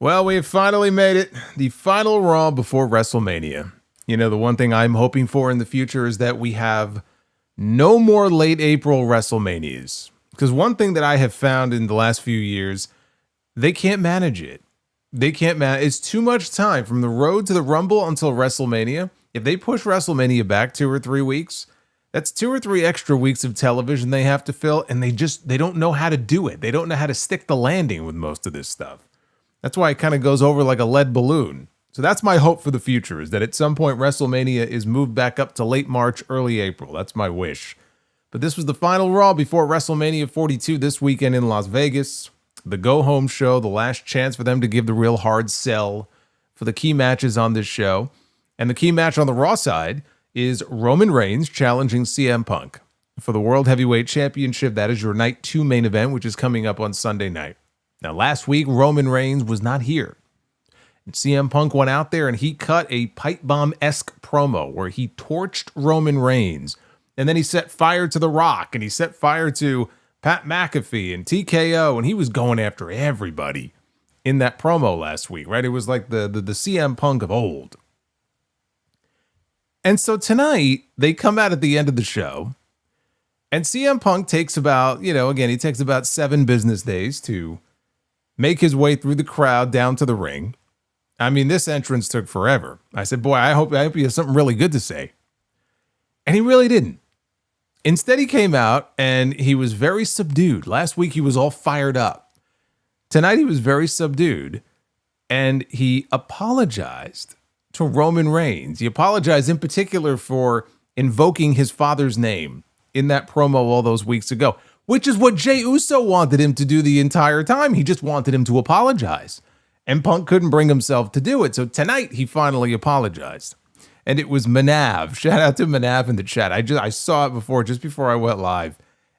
Well, we've finally made it. The final Raw before WrestleMania. You know, the one thing I'm hoping for in the future is that we have no more late April WrestleManias. Because one thing that I have found in the last few years, they can't manage it. They can't manage. It's too much time from the road to the Rumble until WrestleMania. If they push WrestleMania back 2 or 3 weeks, that's 2 or 3 extra weeks of television they have to fill, and they don't know how to do it. They don't know how to stick the landing with most of this stuff. That's why it kind of goes over like a lead balloon. So that's my hope for the future, is that at some point WrestleMania is moved back up to late March, early April. That's my wish. But this was the final Raw before WrestleMania 42 this weekend in Las Vegas. The go-home show, the last chance for them to give the real hard sell for the key matches on this show. And the key match on the Raw side is Roman Reigns challenging CM Punk for the World Heavyweight Championship. That is your Night 2 main event, which is coming up on Sunday night. Now, last week, Roman Reigns was not here. And CM Punk went out there and he cut a pipe bomb-esque promo where he torched Roman Reigns. And then he set fire to The Rock and he set fire to Pat McAfee and TKO. And he was going after everybody in that promo last week, right? It was like the CM Punk of old. And so tonight, they come out at the end of the show. And CM Punk takes about, he takes about 7 business days to make his way through the crowd down to the ring. I mean, this entrance took forever. I said, boy, I hope he has something really good to say. And he really didn't. Instead, he came out and he was very subdued. Last week, he was all fired up. Tonight, he was very subdued. And he apologized to Roman Reigns. He apologized in particular for invoking his father's name in that promo all those weeks ago, which is what Jey Uso wanted him to do the entire time. He just wanted him to apologize. And Punk couldn't bring himself to do it. So tonight, he finally apologized. And it was Manav. Shout out to Manav in the chat. I saw it just before I went live.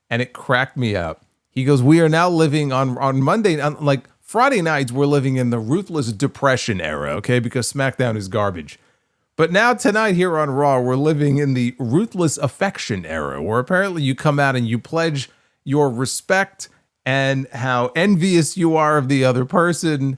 And it cracked me up. He goes, we are now living on Monday, like Friday nights, we're living in the ruthless depression era, okay? Because SmackDown is garbage. But now tonight here on Raw, we're living in the ruthless affection era, where apparently you come out and you pledge your respect and how envious you are of the other person.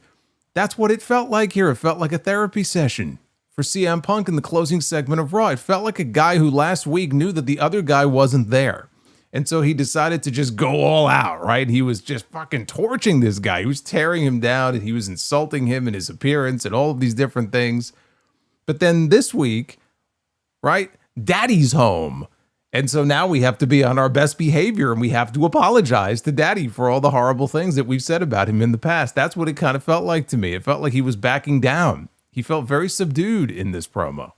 That's what it felt like here. It felt like a therapy session for CM Punk in the closing segment of Raw. It felt like a guy who last week knew that the other guy wasn't there. And so he decided to just go all out, right? He was just fucking torching this guy. He was tearing him down and he was insulting him and his appearance and all of these different things. But then this week, right, Daddy's home. And so now we have to be on our best behavior and we have to apologize to Daddy for all the horrible things that we've said about him in the past. That's what it kind of felt like to me. It felt like he was backing down. He felt very subdued in this promo.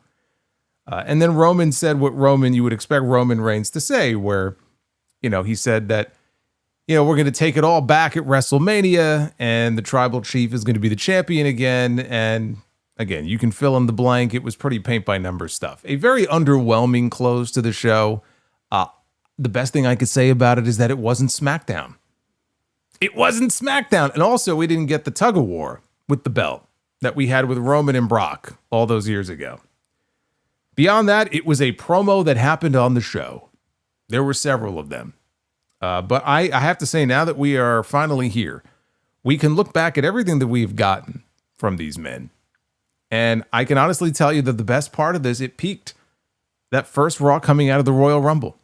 And then Roman said what you would expect Roman Reigns to say, where, he said that, we're going to take it all back at WrestleMania and the tribal chief is going to be the champion again. And again, you can fill in the blank. It was pretty paint by number stuff. A very underwhelming close to the show. The best thing I could say about it is that it wasn't SmackDown. It wasn't SmackDown. And also, we didn't get the tug of war with the belt that we had with Roman and Brock all those years ago. Beyond that, it was a promo that happened on the show. There were several of them. But I have to say, now that we are finally here, we can look back at everything that we've gotten from these men. And I can honestly tell you that the best part of this, it peaked that first Raw coming out of the Royal Rumble.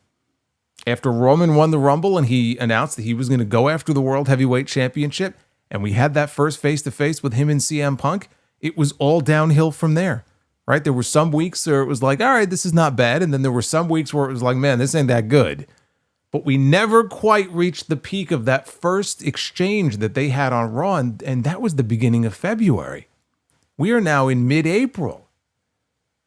After Roman won the Rumble and he announced that he was going to go after the World Heavyweight Championship, and we had that first face-to-face with him and CM Punk, it was all downhill from there, right? There were some weeks where it was like, all right, this is not bad. And then there were some weeks where it was like, man, this ain't that good. But we never quite reached the peak of that first exchange that they had on Raw, and that was the beginning of February. We are now in mid-April.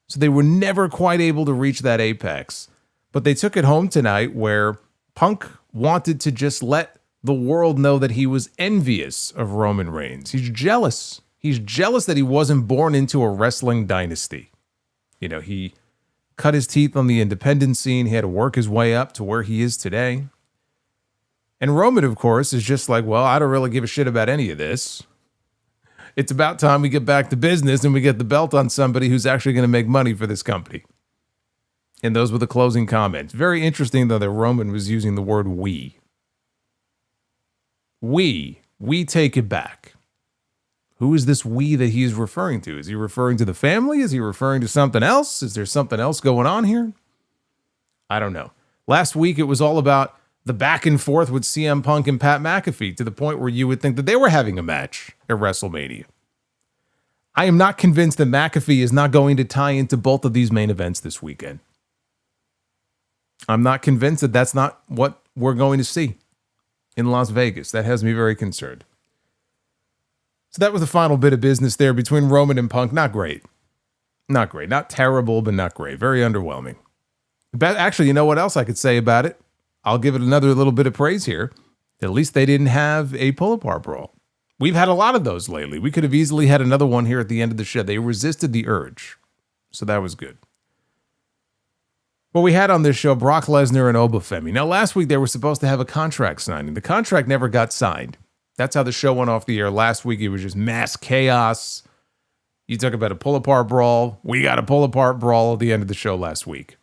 So they were never quite able to reach that apex. But they took it home tonight where Punk wanted to just let the world know that he was envious of Roman Reigns. He's jealous. He's jealous that he wasn't born into a wrestling dynasty. He cut his teeth on the independent scene. He had to work his way up to where he is today. And Roman, of course, is just like, well, I don't really give a shit about any of this. It's about time we get back to business and we get the belt on somebody who's actually going to make money for this company. And those were the closing comments. Very interesting, though, that Roman was using the word we. We take it back. Who is this we that he's referring to? Is he referring to the family? Is he referring to something else? Is there something else going on here? I don't know. Last week, it was all about the back and forth with CM Punk and Pat McAfee to the point where you would think that they were having a match at WrestleMania. I am not convinced that McAfee is not going to tie into both of these main events this weekend. I'm not convinced that that's not what we're going to see in Las Vegas. That has me very concerned. So that was the final bit of business there between Roman and Punk. Not great. Not great. Not terrible, but not great. Very underwhelming. But actually, you know what else I could say about it? I'll give it another little bit of praise here. At least they didn't have a pull-apart brawl. We've had a lot of those lately. We could have easily had another one here at the end of the show. They resisted the urge. So that was good. Well, we had on this show Brock Lesnar and Oba Femi. Now, last week they were supposed to have a contract signing. The contract never got signed. That's how the show went off the air. Last week it was just mass chaos. You talk about a pull-apart brawl. We got a pull-apart brawl at the end of the show last week.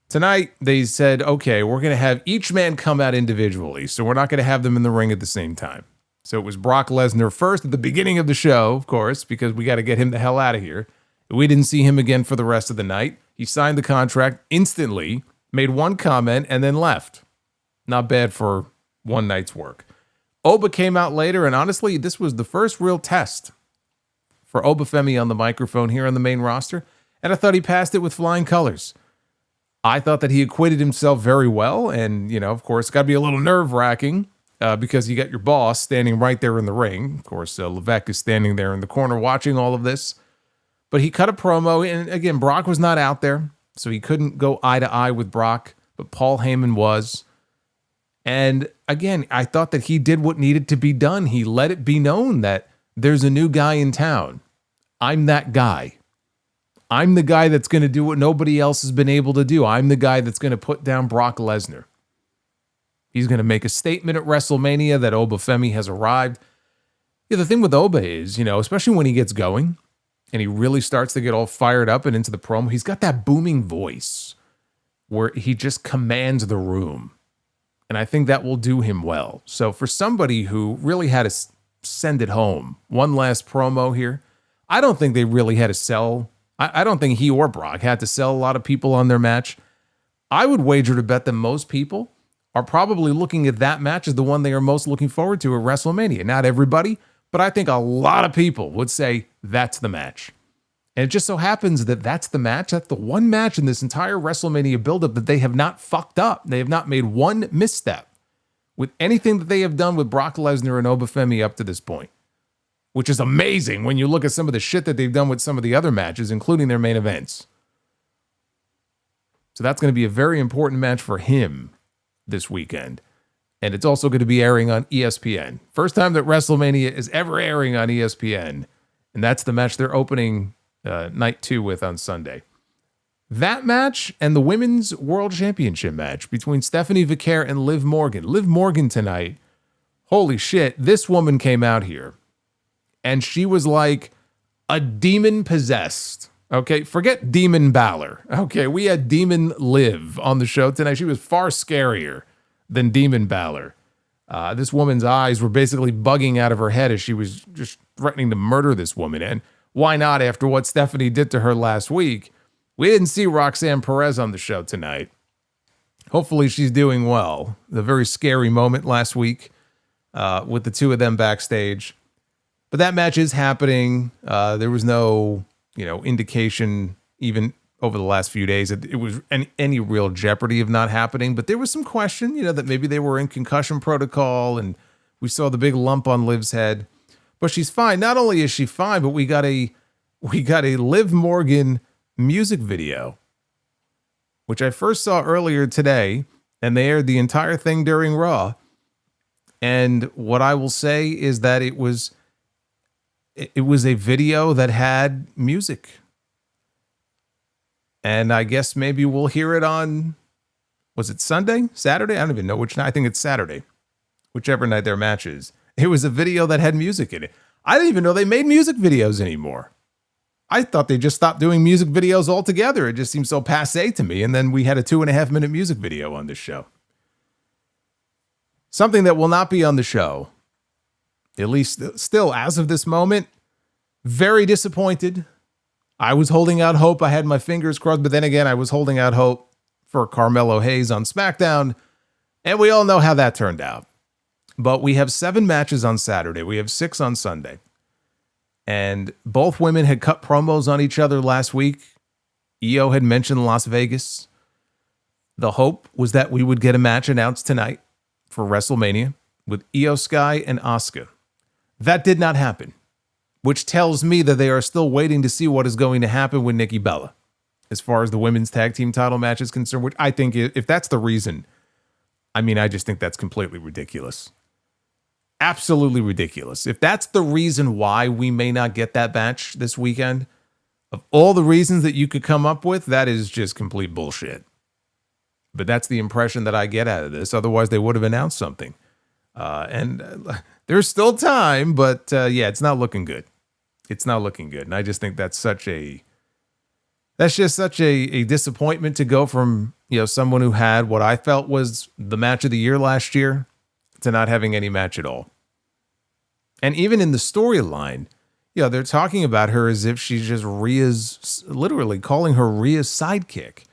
Tonight, they said, okay, we're going to have each man come out individually, so we're not going to have them in the ring at the same time. So it was Brock Lesnar first at the beginning of the show, of course, because we got to get him the hell out of here. We didn't see him again for the rest of the night. He signed the contract instantly, made one comment, and then left. Not bad for one night's work. Oba came out later, and honestly, this was the first real test for Oba Femi on the microphone here on the main roster, and I thought he passed it with flying colors. I thought that he acquitted himself very well, and, you know, of course, got to be a little nerve-wracking because you got your boss standing right there in the ring. Of course, Levesque is standing there in the corner watching all of this. But he cut a promo, and again, Brock was not out there, so he couldn't go eye to eye with Brock, but Paul Heyman was. And again, I thought that he did what needed to be done. He let it be known that there's a new guy in town. I'm that guy. I'm the guy that's going to do what nobody else has been able to do. I'm the guy that's going to put down Brock Lesnar. He's going to make a statement at WrestleMania that Oba Femi has arrived. Yeah, the thing with Oba is, you know, especially when he gets going and he really starts to get all fired up and into the promo, he's got that booming voice where he just commands the room. And I think that will do him well. So for somebody who really had to send it home, one last promo here, I don't think they really had to sell. I don't think he or Brock had to sell a lot of people on their match. I would wager to bet that most people are probably looking at that match as the one they are most looking forward to at WrestleMania. Not everybody, but I think a lot of people would say that's the match. And it just so happens that that's the match. That's the one match in this entire WrestleMania buildup that they have not fucked up. They have not made one misstep with anything that they have done with Brock Lesnar and Oba Femi up to this point, which is amazing when you look at some of the shit that they've done with some of the other matches, including their main events. So that's going to be a very important match for him this weekend. And it's also going to be airing on ESPN. First time that WrestleMania is ever airing on ESPN. And that's the match they're opening night 2 with on Sunday. That match and the Women's World Championship match between Stephanie Vicaire and Liv Morgan. Liv Morgan tonight, holy shit, this woman came out here and she was like a demon possessed. Okay, forget Demon Balor. Okay, we had Demon Liv on the show tonight. She was far scarier than Demon Balor. This woman's eyes were basically bugging out of her head as she was just threatening to murder this woman. And why not after what Stephanie did to her last week? We didn't see Roxanne Perez on the show tonight. Hopefully she's doing well. The very scary moment last week with the two of them backstage. But that match is happening. There was no, indication even over the last few days that it was any real jeopardy of not happening. But there was some question, that maybe they were in concussion protocol and we saw the big lump on Liv's head. But she's fine. Not only is she fine, but we got a Liv Morgan music video, which I first saw earlier today, and they aired the entire thing during Raw. And what I will say is that it was a video that had music. And I guess maybe we'll hear it on, was it Sunday? Saturday? I don't even know which night. I think it's Saturday. Whichever night their match is. It was a video that had music in it. I didn't even know they made music videos anymore. I thought they just stopped doing music videos altogether. It just seemed so passé to me. And then we had a 2.5-minute music video on this show. Something that will not be on the show At least still, as of this moment, very disappointed. I was holding out hope. I had my fingers crossed, but then again, I was holding out hope for Carmelo Hayes on SmackDown, and we all know how that turned out. But we have 7 matches on Saturday. We have 6 on Sunday. And both women had cut promos on each other last week. Io had mentioned Las Vegas. The hope was that we would get a match announced tonight for WrestleMania with Io Sky and Asuka. That did not happen, which tells me that they are still waiting to see what is going to happen with Nikki Bella as far as the women's tag team title match is concerned, which I think if that's the reason, I mean, I just think that's completely ridiculous. Absolutely ridiculous. If that's the reason why we may not get that match this weekend, of all the reasons that you could come up with, that is just complete bullshit. But that's the impression that I get out of this. Otherwise, they would have announced something. There's still time, but yeah, it's not looking good. It's not looking good. And I just think that's just such a disappointment to go from, someone who had what I felt was the match of the year last year to not having any match at all. And even in the storyline, they're talking about her as if she's just literally calling her Rhea's sidekick.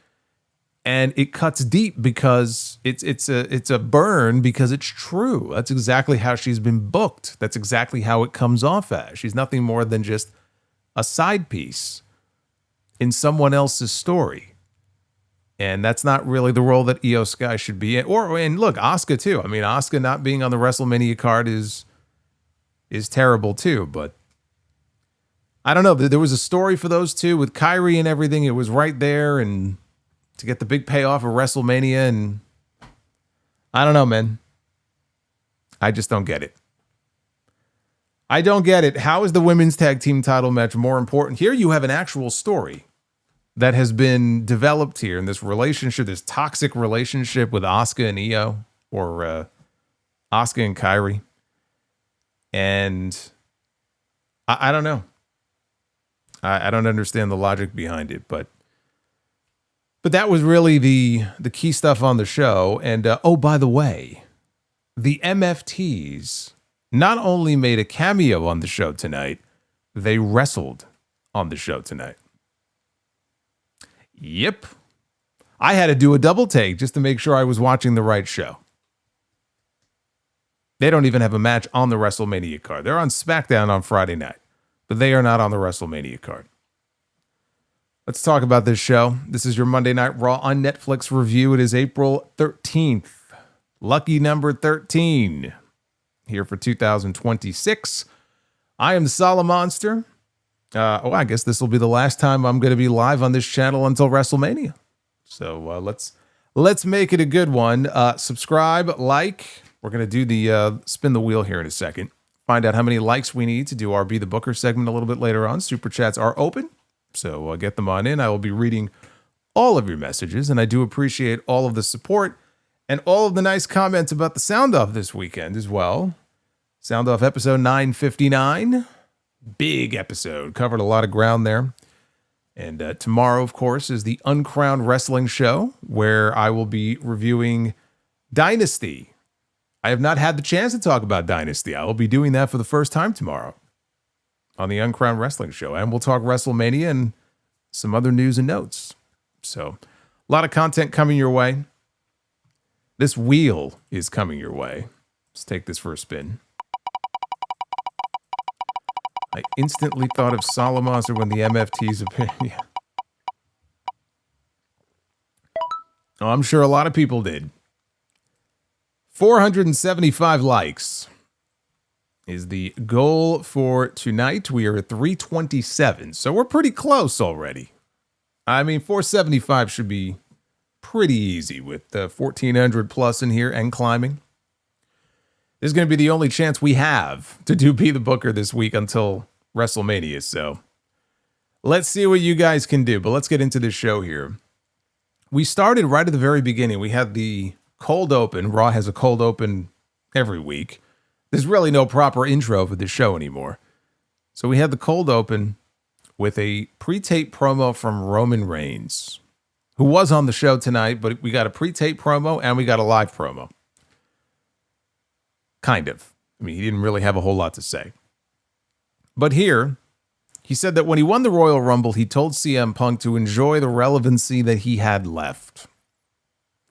And it cuts deep because it's a burn because it's true. That's exactly how she's been booked. That's exactly how it comes off as. She's nothing more than just a side piece in someone else's story. And that's not really the role that Io Sky should be in. And look, Asuka too. I mean, Asuka not being on the WrestleMania card is terrible too. But I don't know. There was a story for those two with Kyrie and everything. It was right there, and to get the big payoff of WrestleMania, and I don't know, man. I just don't get it. I don't get it. How is the women's tag team title match more important? Here you have an actual story that has been developed here in this relationship, this toxic relationship with Asuka and Io, or Asuka and Kyrie. And I don't know. I don't understand the logic behind it, but that was really the key stuff on the show. And oh, by the way, the MFTs not only made a cameo on the show tonight, they wrestled on the show tonight. Yep. I had to do a double take just to make sure I was watching the right show. They don't even have a match on the WrestleMania card. They're on SmackDown on Friday night, but they are not on the WrestleMania card. Let's talk about this show. This is your Monday Night Raw on Netflix review. It is April 13th. Lucky number 13 here for 2026. I am Solomonster. I guess this will be the last time I'm going to be live on this channel until WrestleMania. So let's make it a good one. Subscribe, like. We're going to do the spin the wheel here in a second. Find out how many likes we need to do our Be the Booker segment a little bit later on. Super chats are open, so get them on in. I will be reading all of your messages, and I do appreciate all of the support and all of the nice comments about the Sound Off this weekend as well. Sound Off episode 959. Big episode. Covered a lot of ground there. And tomorrow, of course, is the Uncrowned Wrestling Show, where I will be reviewing Dynasty. I have not had the chance to talk about Dynasty. I will be doing that for the first time tomorrow on the Uncrowned Wrestling Show. And we'll talk WrestleMania and some other news and notes. So a lot of content coming your way. This wheel is coming your way. Let's take this for a spin. I instantly thought of Solomonster when the MFTs appeared. Yeah. Oh, I'm sure a lot of people did. 475 likes is the goal for tonight. We are at 327, so we're pretty close already. I mean, 475 should be pretty easy with 1,400 plus in here and climbing. This is going to be the only chance we have to do Be the Booker this week until WrestleMania, so let's see what you guys can do. But let's get into this show here. We started right at the very beginning. We had the cold open. Raw has a cold open every week. There's really no proper intro for this show anymore. So we had the cold open with a pre-tape promo from Roman Reigns, who was on the show tonight, but we got a pre-tape promo and we got a live promo. Kind of. I mean, he didn't really have a whole lot to say. But here, he said that when he won the Royal Rumble, he told CM Punk to enjoy the relevancy that he had left.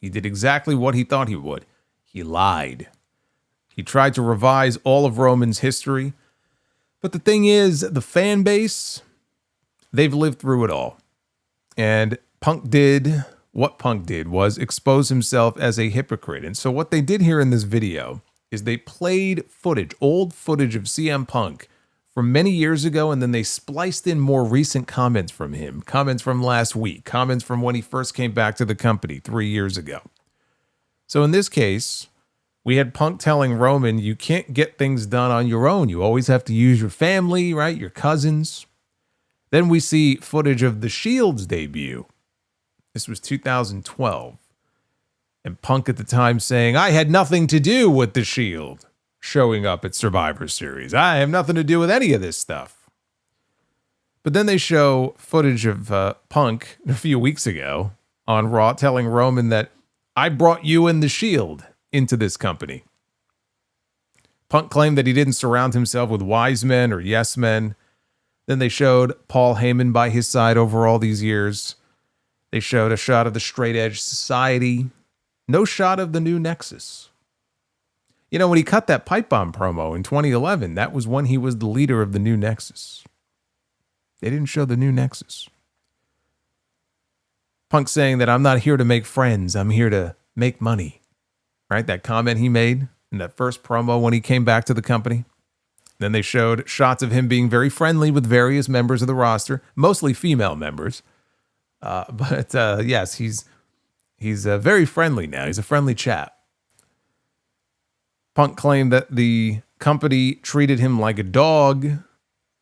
He did exactly what he thought he would. He lied. He tried to revise all of Roman's history. But the thing is, the fan base, they've lived through it all. And what Punk did was expose himself as a hypocrite. And so what they did here in this video is they played footage, old footage of CM Punk from many years ago, and then they spliced in more recent comments from him, comments from last week, comments from when he first came back to the company 3 years ago. So in this case, we had Punk telling Roman, you can't get things done on your own. You always have to use your family, right? Your cousins. Then we see footage of The Shield's debut. This was 2012. And Punk at the time saying, I had nothing to do with The Shield showing up at Survivor Series. I have nothing to do with any of this stuff. But then they show footage of Punk a few weeks ago on Raw telling Roman that I brought you and The Shield into this company. Punk claimed that he didn't surround himself with wise men or yes men. Then they showed Paul Heyman by his side over all these years. They showed a shot of the Straight Edge Society. No shot of the new Nexus. You know, when he cut that pipe bomb promo in 2011, that was when he was the leader of the new Nexus. They didn't show the new Nexus. Punk saying that I'm not here to make friends, I'm here to make money. Right? That comment he made in that first promo when he came back to the company. Then they showed shots of him being very friendly with various members of the roster, mostly female members. Yes, he's very friendly now. He's a friendly chap. Punk claimed that the company treated him like a dog.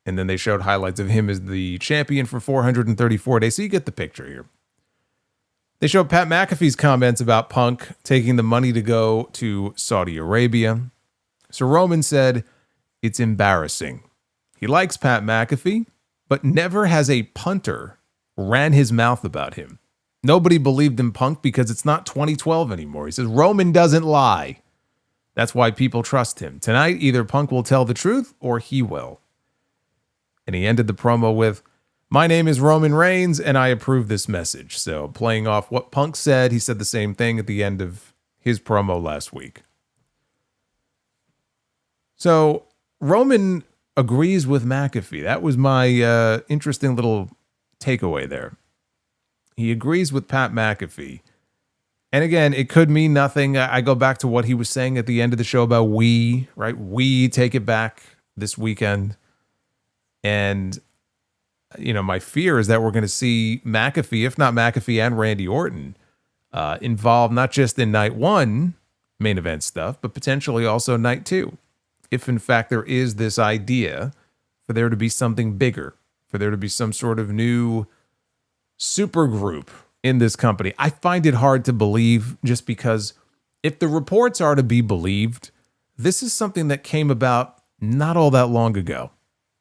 And then they showed highlights of him as the champion for 434 days. So you get the picture here. They showed Pat McAfee's comments about Punk taking the money to go to Saudi Arabia. So Roman said, it's embarrassing. He likes Pat McAfee, but never has a punter ran his mouth about him. Nobody believed in Punk because it's not 2012 anymore. He says, Roman doesn't lie. That's why people trust him. Tonight, either Punk will tell the truth or he will. And he ended the promo with, my name is Roman Reigns and I approve this message. So playing off what Punk said, he said the same thing at the end of his promo last week. So Roman agrees with McAfee. That was my interesting little takeaway there. He agrees with Pat McAfee. And again, it could mean nothing. I go back to what he was saying at the end of the show about right? We take it back this weekend. And, you know, my fear is that we're going to see McAfee, if not McAfee and Randy Orton, involved not just in night one main event stuff, but potentially also night two. If in fact there is this idea for there to be something bigger, for there to be some sort of new super group in this company. I find it hard to believe just because if the reports are to be believed, this is something that came about not all that long ago.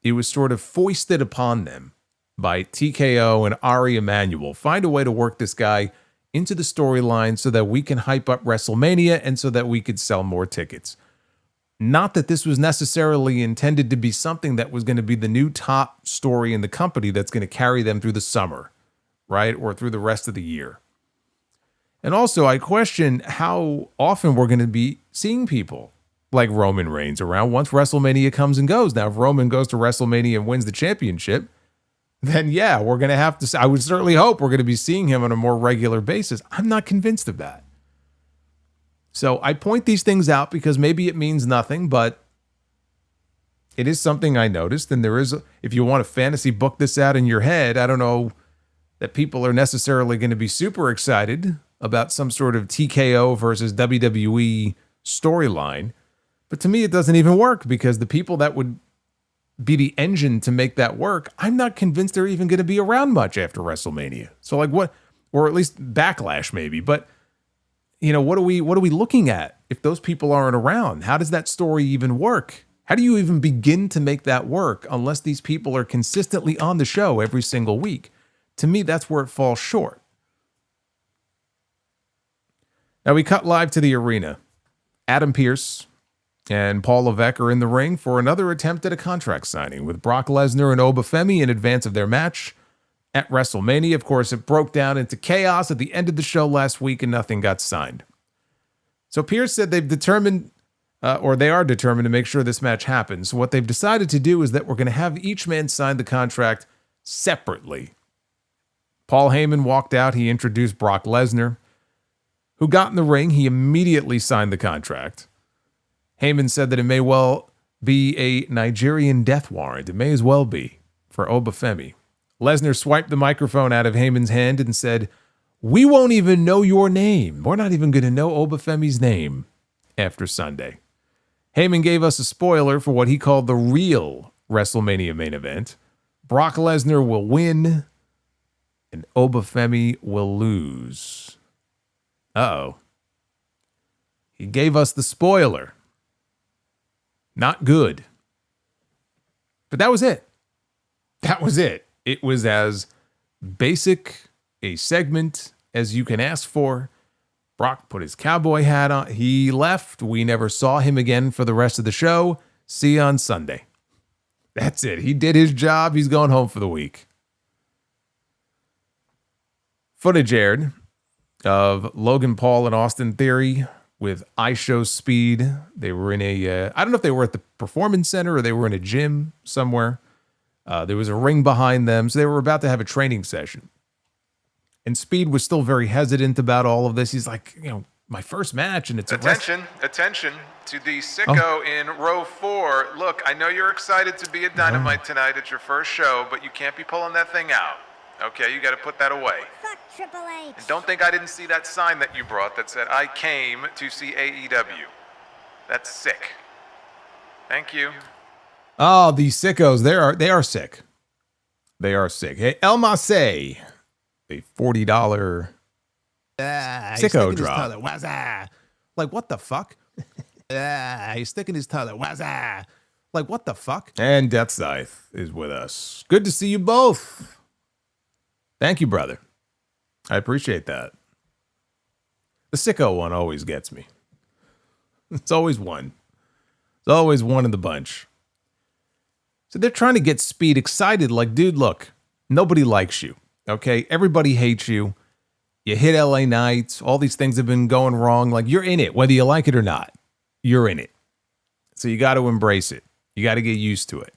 It was sort of foisted upon them by TKO and Ari Emanuel. Find a way to work this guy into the storyline so that we can hype up WrestleMania and so that we could sell more tickets. Not that this was necessarily intended to be something that was going to be the new top story in the company that's going to carry them through the summer, right? Or through the rest of the year. And also, I question how often we're going to be seeing people like Roman Reigns around once WrestleMania comes and goes. Now, if Roman goes to WrestleMania and wins the championship, then yeah, we're going to have to, I would certainly hope we're going to be seeing him on a more regular basis. I'm not convinced of that. So I point these things out because maybe it means nothing, but it is something I noticed. And there is, if you want to fantasy book this out in your head, I don't know that people are necessarily going to be super excited about some sort of TKO versus WWE storyline. But to me, it doesn't even work because the people that would be the engine to make that work, I'm not convinced they're even going to be around much after WrestleMania. So like what, or at least Backlash maybe, but you know, what are we looking at if those people aren't around? How does that story even work? How do you even begin to make that work unless these people are consistently on the show every single week? To me, that's where it falls short. Now we cut live to the arena. Adam Pearce and Paul Levesque are in the ring for another attempt at a contract signing with Brock Lesnar and Oba Femi in advance of their match at WrestleMania. Of course, it broke down into chaos at the end of the show last week and nothing got signed. So Pierce said they are determined to make sure this match happens. So what they've decided to do is that we're going to have each man sign the contract separately. Paul Heyman walked out. He introduced Brock Lesnar, who got in the ring. He immediately signed the contract. Heyman said that it may well be a Nigerian death warrant. It may as well be for Oba Femi. Lesnar swiped the microphone out of Heyman's hand and said, "We won't even know your name. We're not even going to know Oba Femi's name after Sunday." Heyman gave us a spoiler for what he called the real WrestleMania main event. Brock Lesnar will win and Oba Femi will lose. Uh-oh. He gave us the spoiler. Not good. But that was it. That was it. It was as basic a segment as you can ask for. Brock put his cowboy hat on. He left. We never saw him again for the rest of the show. See you on Sunday. That's it. He did his job. He's going home for the week. Footage aired of Logan Paul and Austin Theory with iShow Speed. They were in I don't know if they were at the Performance Center or they were in a gym somewhere. There was a ring behind them, so they were about to have a training session. And Speed was still very hesitant about all of this. He's like, my first match, and it's attention to the sicko in row 4. Look, I know you're excited to be at Dynamite tonight at your first show, but you can't be pulling that thing out. Okay, you got to put that away. Fuck Triple H. And don't think I didn't see that sign that you brought that said, "I came to see AEW." That's sick. Thank you. Oh, these sickos, they are sick. They are sick. Hey, El Masay, a $40 sicko drop. WAZZZAP. Like, what the fuck? He's sticking his tongue out. WAZZZAP. Like, what the fuck? And Death Scythe is with us. Good to see you both. Thank you, brother. I appreciate that. The sicko one always gets me. It's always one. It's always one in the bunch. So they're trying to get Speed excited. Like, dude, look, nobody likes you. Okay? Everybody hates you. You hit LA Knights. All these things have been going wrong. Like, you're in it, whether you like it or not. You're in it. So you got to embrace it. You got to get used to it.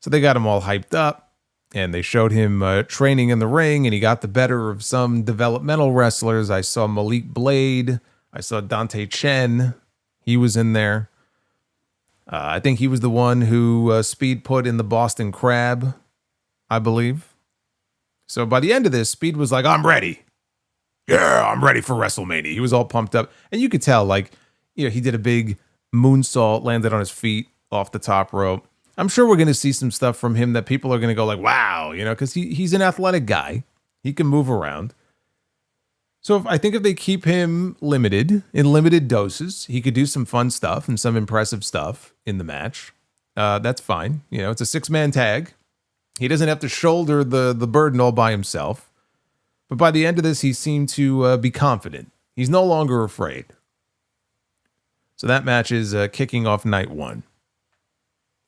So they got him all hyped up. And they showed him training in the ring, and he got the better of some developmental wrestlers. I saw Malik Blade. I saw Dante Chen. He was in there. I think he was the one who Speed put in the Boston Crab, I believe. So by the end of this, Speed was like, "I'm ready. Yeah, I'm ready for WrestleMania." He was all pumped up. And you could tell, like, he did a big moonsault, landed on his feet off the top rope. I'm sure we're going to see some stuff from him that people are going to go like, wow, because he's an athletic guy. He can move around. So I think if they keep him in limited doses, he could do some fun stuff and some impressive stuff in the match. That's fine. It's a 6-man tag. He doesn't have to shoulder the burden all by himself. But by the end of this, he seemed to be confident. He's no longer afraid. So that match is kicking off night 1.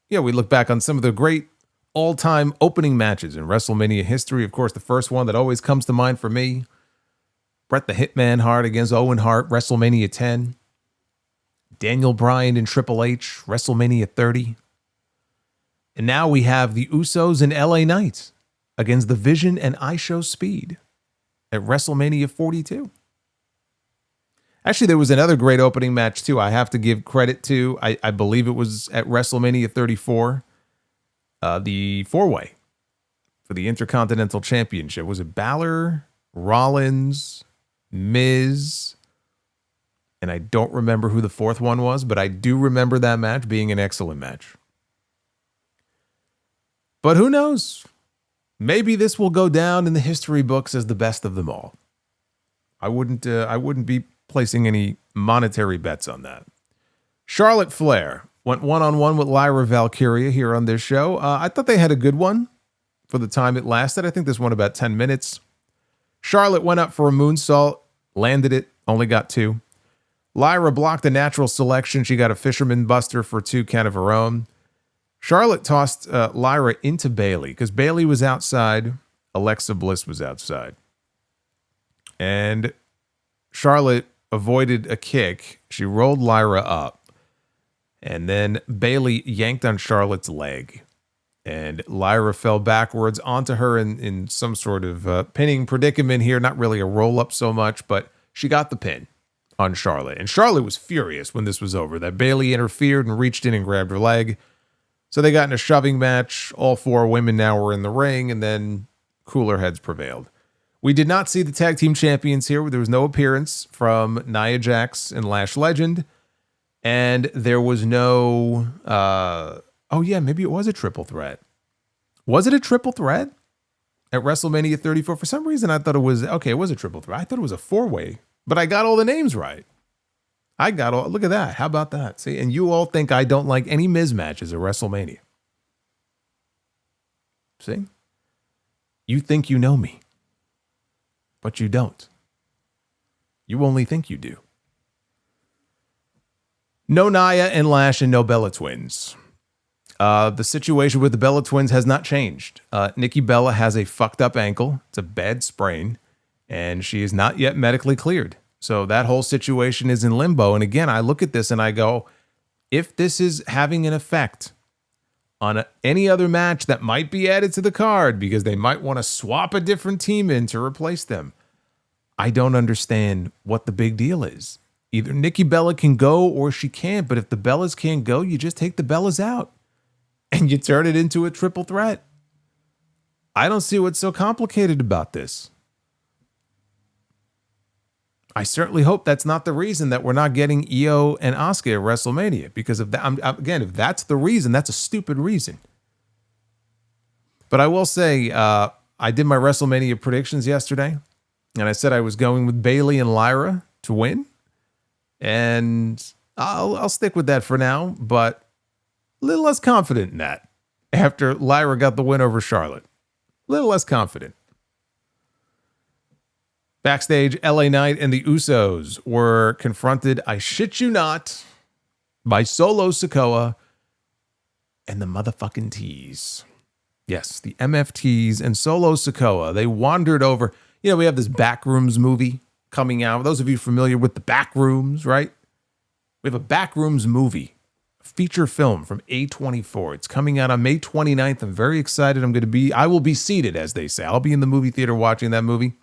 Yeah, we look back on some of the great all-time opening matches in WrestleMania history. Of course, the first one that always comes to mind for me, Bret the Hitman Hart against Owen Hart, WrestleMania 10. Daniel Bryan and Triple H, WrestleMania 30. And now we have the Usos and LA Knights against The Vision and iShow Speed at WrestleMania 42. Actually, there was another great opening match, too. I have to give credit to, I believe it was at WrestleMania 34, the 4-way for the Intercontinental Championship. Was it Balor, Rollins, Miz, and I don't remember who the 4th one was, but I do remember that match being an excellent match. But who knows? Maybe this will go down in the history books as the best of them all. I wouldn't be placing any monetary bets on that. Charlotte Flair went one-on-one with Lyra Valkyria here on this show. I thought they had a good one for the time it lasted. I think this went about 10 minutes. Charlotte went up for a moonsault, landed it, only got 2. Lyra blocked a natural selection. She got a fisherman buster for 2 count of her own. Charlotte tossed Lyra into Bayley because Bayley was outside. Alexa Bliss was outside. And Charlotte avoided a kick. She rolled Lyra up. And then Bayley yanked on Charlotte's leg. And Lyra fell backwards onto her in some sort of pinning predicament here. Not really a roll-up so much, but she got the pin on Charlotte. And Charlotte was furious when this was over, that Bayley interfered and reached in and grabbed her leg. So they got in a shoving match. All 4 women now were in the ring, and then cooler heads prevailed. We did not see the tag team champions here. There was no appearance from Nia Jax and Lash Legend. And there was no... oh, yeah, maybe it was a triple threat. Was it a triple threat at WrestleMania 34? For some reason, I thought it was... Okay, it was a triple threat. I thought it was a 4-way. But I got all the names right. Look at that. How about that? See, and you all think I don't like any Miz matches at WrestleMania. See? You think you know me. But you don't. You only think you do. No Nia and Lash and no Bella Twins. The situation with the Bella Twins has not changed. Nikki Bella has a fucked up ankle. It's a bad sprain. And she is not yet medically cleared. So that whole situation is in limbo. And again, I look at this and I go, if this is having an effect on any other match that might be added to the card because they might want to swap a different team in to replace them, I don't understand what the big deal is. Either Nikki Bella can go or she can't. But if the Bellas can't go, you just take the Bellas out and you turn it into a triple threat. I don't see what's so complicated about this. I certainly hope that's not the reason that we're not getting Io and Asuka at WrestleMania. Because if that, again, if that's the reason, that's a stupid reason. But I will say, I did my WrestleMania predictions yesterday, and I said I was going with Bayley and Lyra to win, and I'll stick with that for now. But a little less confident in that after Lyra got the win over Charlotte. A little less confident. Backstage, LA Knight and the Usos were confronted, I shit you not, by Solo Sikoa and the motherfucking T's. Yes, the MFTs and Solo Sikoa. They wandered over. You know, we have this Backrooms movie coming out. Those of you familiar with the Backrooms, right? We have a Backrooms movie, a feature film from A24. It's coming out on May 29th. I'm very excited. I will be seated, as they say. I'll be in the movie theater watching that movie.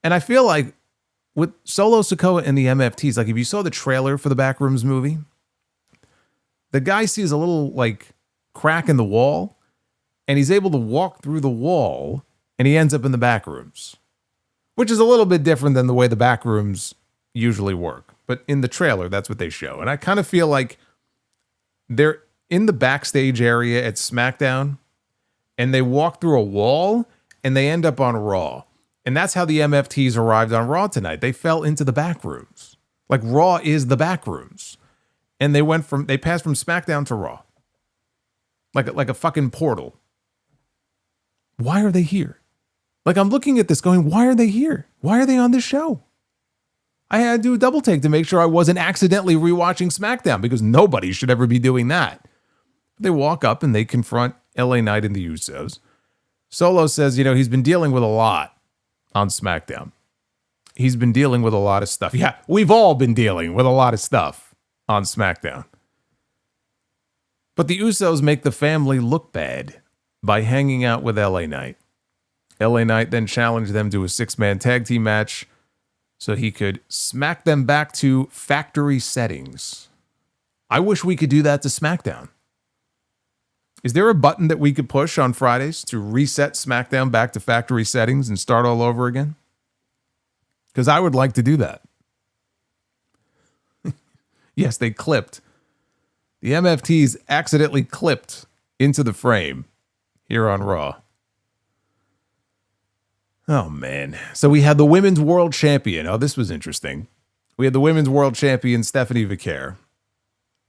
And I feel like with Solo Sikoa and the MFTs, like if you saw the trailer for the Backrooms movie, the guy sees a little like crack in the wall and he's able to walk through the wall and he ends up in the Backrooms, which is a little bit different than the way the Backrooms usually work. But in the trailer, that's what they show. And I kind of feel like they're in the backstage area at SmackDown and they walk through a wall and they end up on Raw. And that's how the MFTs arrived on Raw tonight. They fell into the back rooms. Like Raw is the back rooms. And they passed from SmackDown to Raw. Like a fucking portal. Why are they here? Like I'm looking at this going, why are they here? Why are they on this show? I had to do a double take to make sure I wasn't accidentally rewatching SmackDown because nobody should ever be doing that. They walk up and they confront LA Knight and the Usos. Solo says, he's been dealing with a lot on SmackDown. He's been dealing with a lot of stuff. Yeah, we've all been dealing with a lot of stuff on SmackDown. But the Usos make the family look bad by hanging out with LA Knight. LA Knight then challenged them to a 6-man tag team match so he could smack them back to factory settings. I wish we could do that to SmackDown. Is there a button that we could push on Fridays to reset SmackDown back to factory settings and start all over again? Because I would like to do that. Yes, they clipped. The MFTs accidentally clipped into the frame here on Raw. Oh, man. So we had the Women's World Champion. Oh, this was interesting. We had the Women's World Champion, Stephanie Vicaire,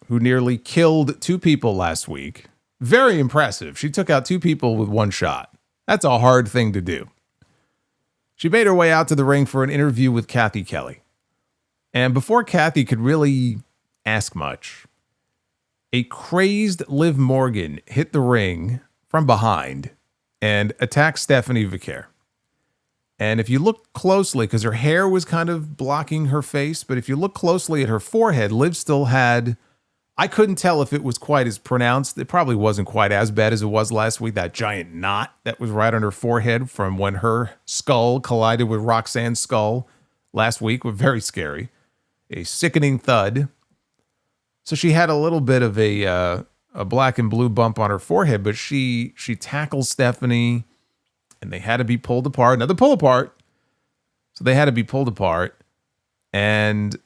who nearly killed 2 people last week. Very impressive. She took out 2 people with 1 shot. That's a hard thing to do. She made her way out to the ring for an interview with Kathy Kelly. And before Kathy could really ask much, a crazed Liv Morgan hit the ring from behind and attacked Stephanie Vicaire. And if you look closely, because her hair was kind of blocking her face, but if you look closely at her forehead, Liv still had, I couldn't tell if it was quite as pronounced. It probably wasn't quite as bad as it was last week. That giant knot that was right on her forehead from when her skull collided with Roxanne's skull last week was very scary. A sickening thud. So she had a little bit of a black and blue bump on her forehead, but she tackled Stephanie and they had to be pulled apart. Another pull apart. So they had to be pulled apart. And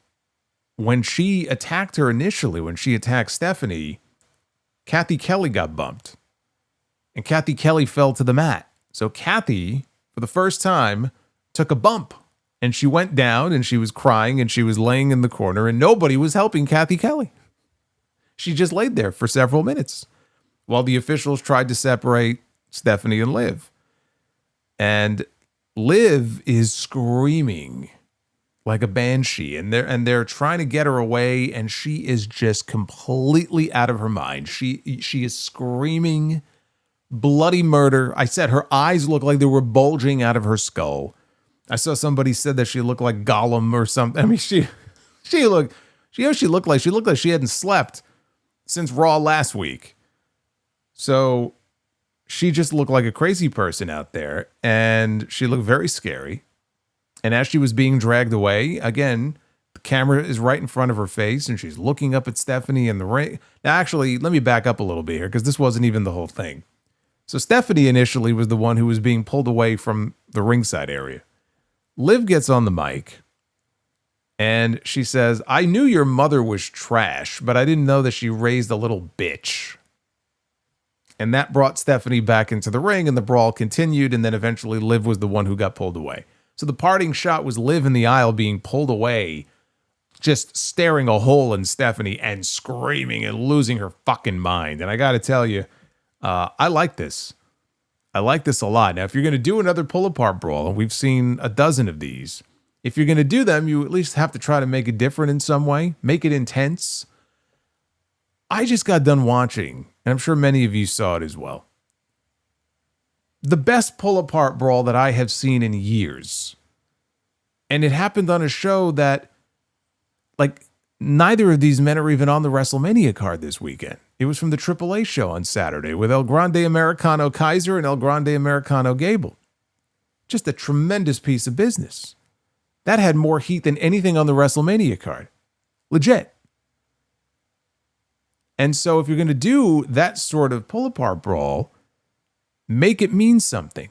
when she attacked her initially, when she attacked Stephanie, Kathy Kelly got bumped. And Kathy Kelly fell to the mat. So Kathy, for the first time, took a bump. And she went down and she was crying and she was laying in the corner and nobody was helping Kathy Kelly. She just laid there for several minutes while the officials tried to separate Stephanie and Liv. And Liv is screaming like a banshee, and they're trying to get her away, and she is just completely out of her mind. She is screaming bloody murder. I said her eyes looked like they were bulging out of her skull. I saw somebody said that she looked like Gollum or something. I mean, she looked like she hadn't slept since Raw last week. So she just looked like a crazy person out there, and she looked very scary. And as she was being dragged away, again, the camera is right in front of her face, and she's looking up at Stephanie in the ring. Now, actually, let me back up a little bit here, because this wasn't even the whole thing. So Stephanie initially was the one who was being pulled away from the ringside area. Liv gets on the mic, and she says, "I knew your mother was trash, but I didn't know that she raised a little bitch." And that brought Stephanie back into the ring, and the brawl continued, and then eventually Liv was the one who got pulled away. So the parting shot was Liv in the aisle being pulled away, just staring a hole in Stephanie and screaming and losing her fucking mind. And I got to tell you, I like this. I like this a lot. Now, if you're going to do another pull-apart brawl, and we've seen a dozen of these, if you're going to do them, you at least have to try to make it different in some way, make it intense. I just got done watching, and I'm sure many of you saw it as well, the best pull-apart brawl that I have seen in years. And it happened on a show that, like, neither of these men are even on the WrestleMania card this weekend. It was from the AAA show on Saturday with El Grande Americano Kaiser and El Grande Americano Gable. Just a tremendous piece of business. That had more heat than anything on the WrestleMania card. Legit. And so if you're going to do that sort of pull-apart brawl, make it mean something.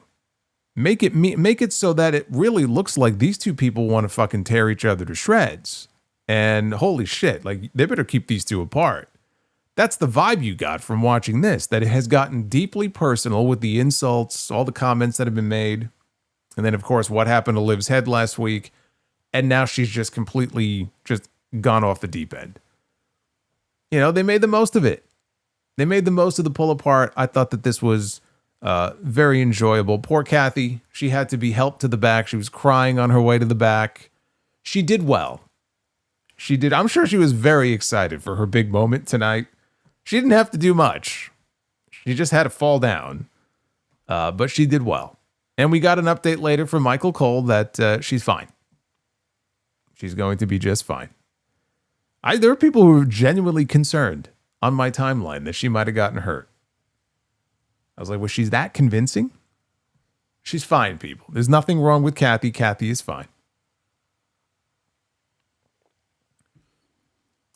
Make it so that it really looks like these two people want to fucking tear each other to shreds. And holy shit, like, they better keep these two apart. That's the vibe you got from watching this, that it has gotten deeply personal with the insults, all the comments that have been made. And then, of course, what happened to Liv's head last week. And now she's just completely just gone off the deep end. You know, they made the most of it. They made the most of the pull apart. I thought that this was very enjoyable. Poor Kathy. She had to be helped to the back. She was crying on her way to the back. She did well. She did. I'm sure she was very excited for her big moment tonight. She didn't have to do much. She just had to fall down. But she did well. And we got an update later from Michael Cole that she's fine. She's going to be just fine. There are people who were genuinely concerned on my timeline that she might have gotten hurt. I was like, well, she's that convincing? She's fine, people. There's nothing wrong with Kathy. Kathy is fine.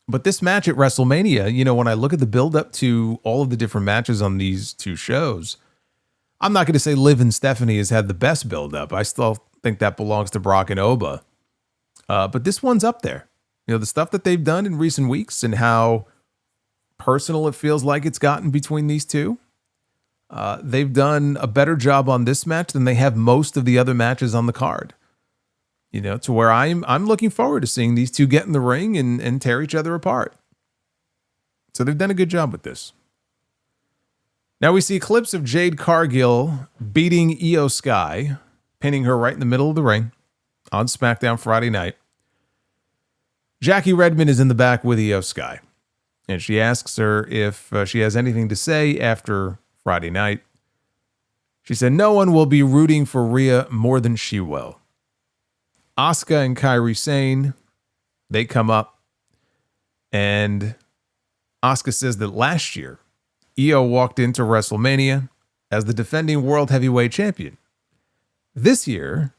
But this match at WrestleMania, you know, when I look at the build-up to all of the different matches on these two shows, I'm not going to say Liv and Stephanie has had the best build-up. I still think that belongs to Brock and Oba. But this one's up there. You know, the stuff that they've done in recent weeks and how personal it feels like it's gotten between these two. They've done a better job on this match than they have most of the other matches on the card. You know, to where I'm looking forward to seeing these two get in the ring and tear each other apart. So they've done a good job with this. Now we see clips of Jade Cargill beating Io Sky, pinning her right in the middle of the ring on SmackDown Friday night. Jackie Redmond is in the back with Io Sky, and she asks her if she has anything to say after Friday night. She said, no one will be rooting for Rhea more than she will. Asuka and Kyrie Sane, they come up, and Asuka says that last year, Io walked into WrestleMania as the defending World Heavyweight Champion. This year,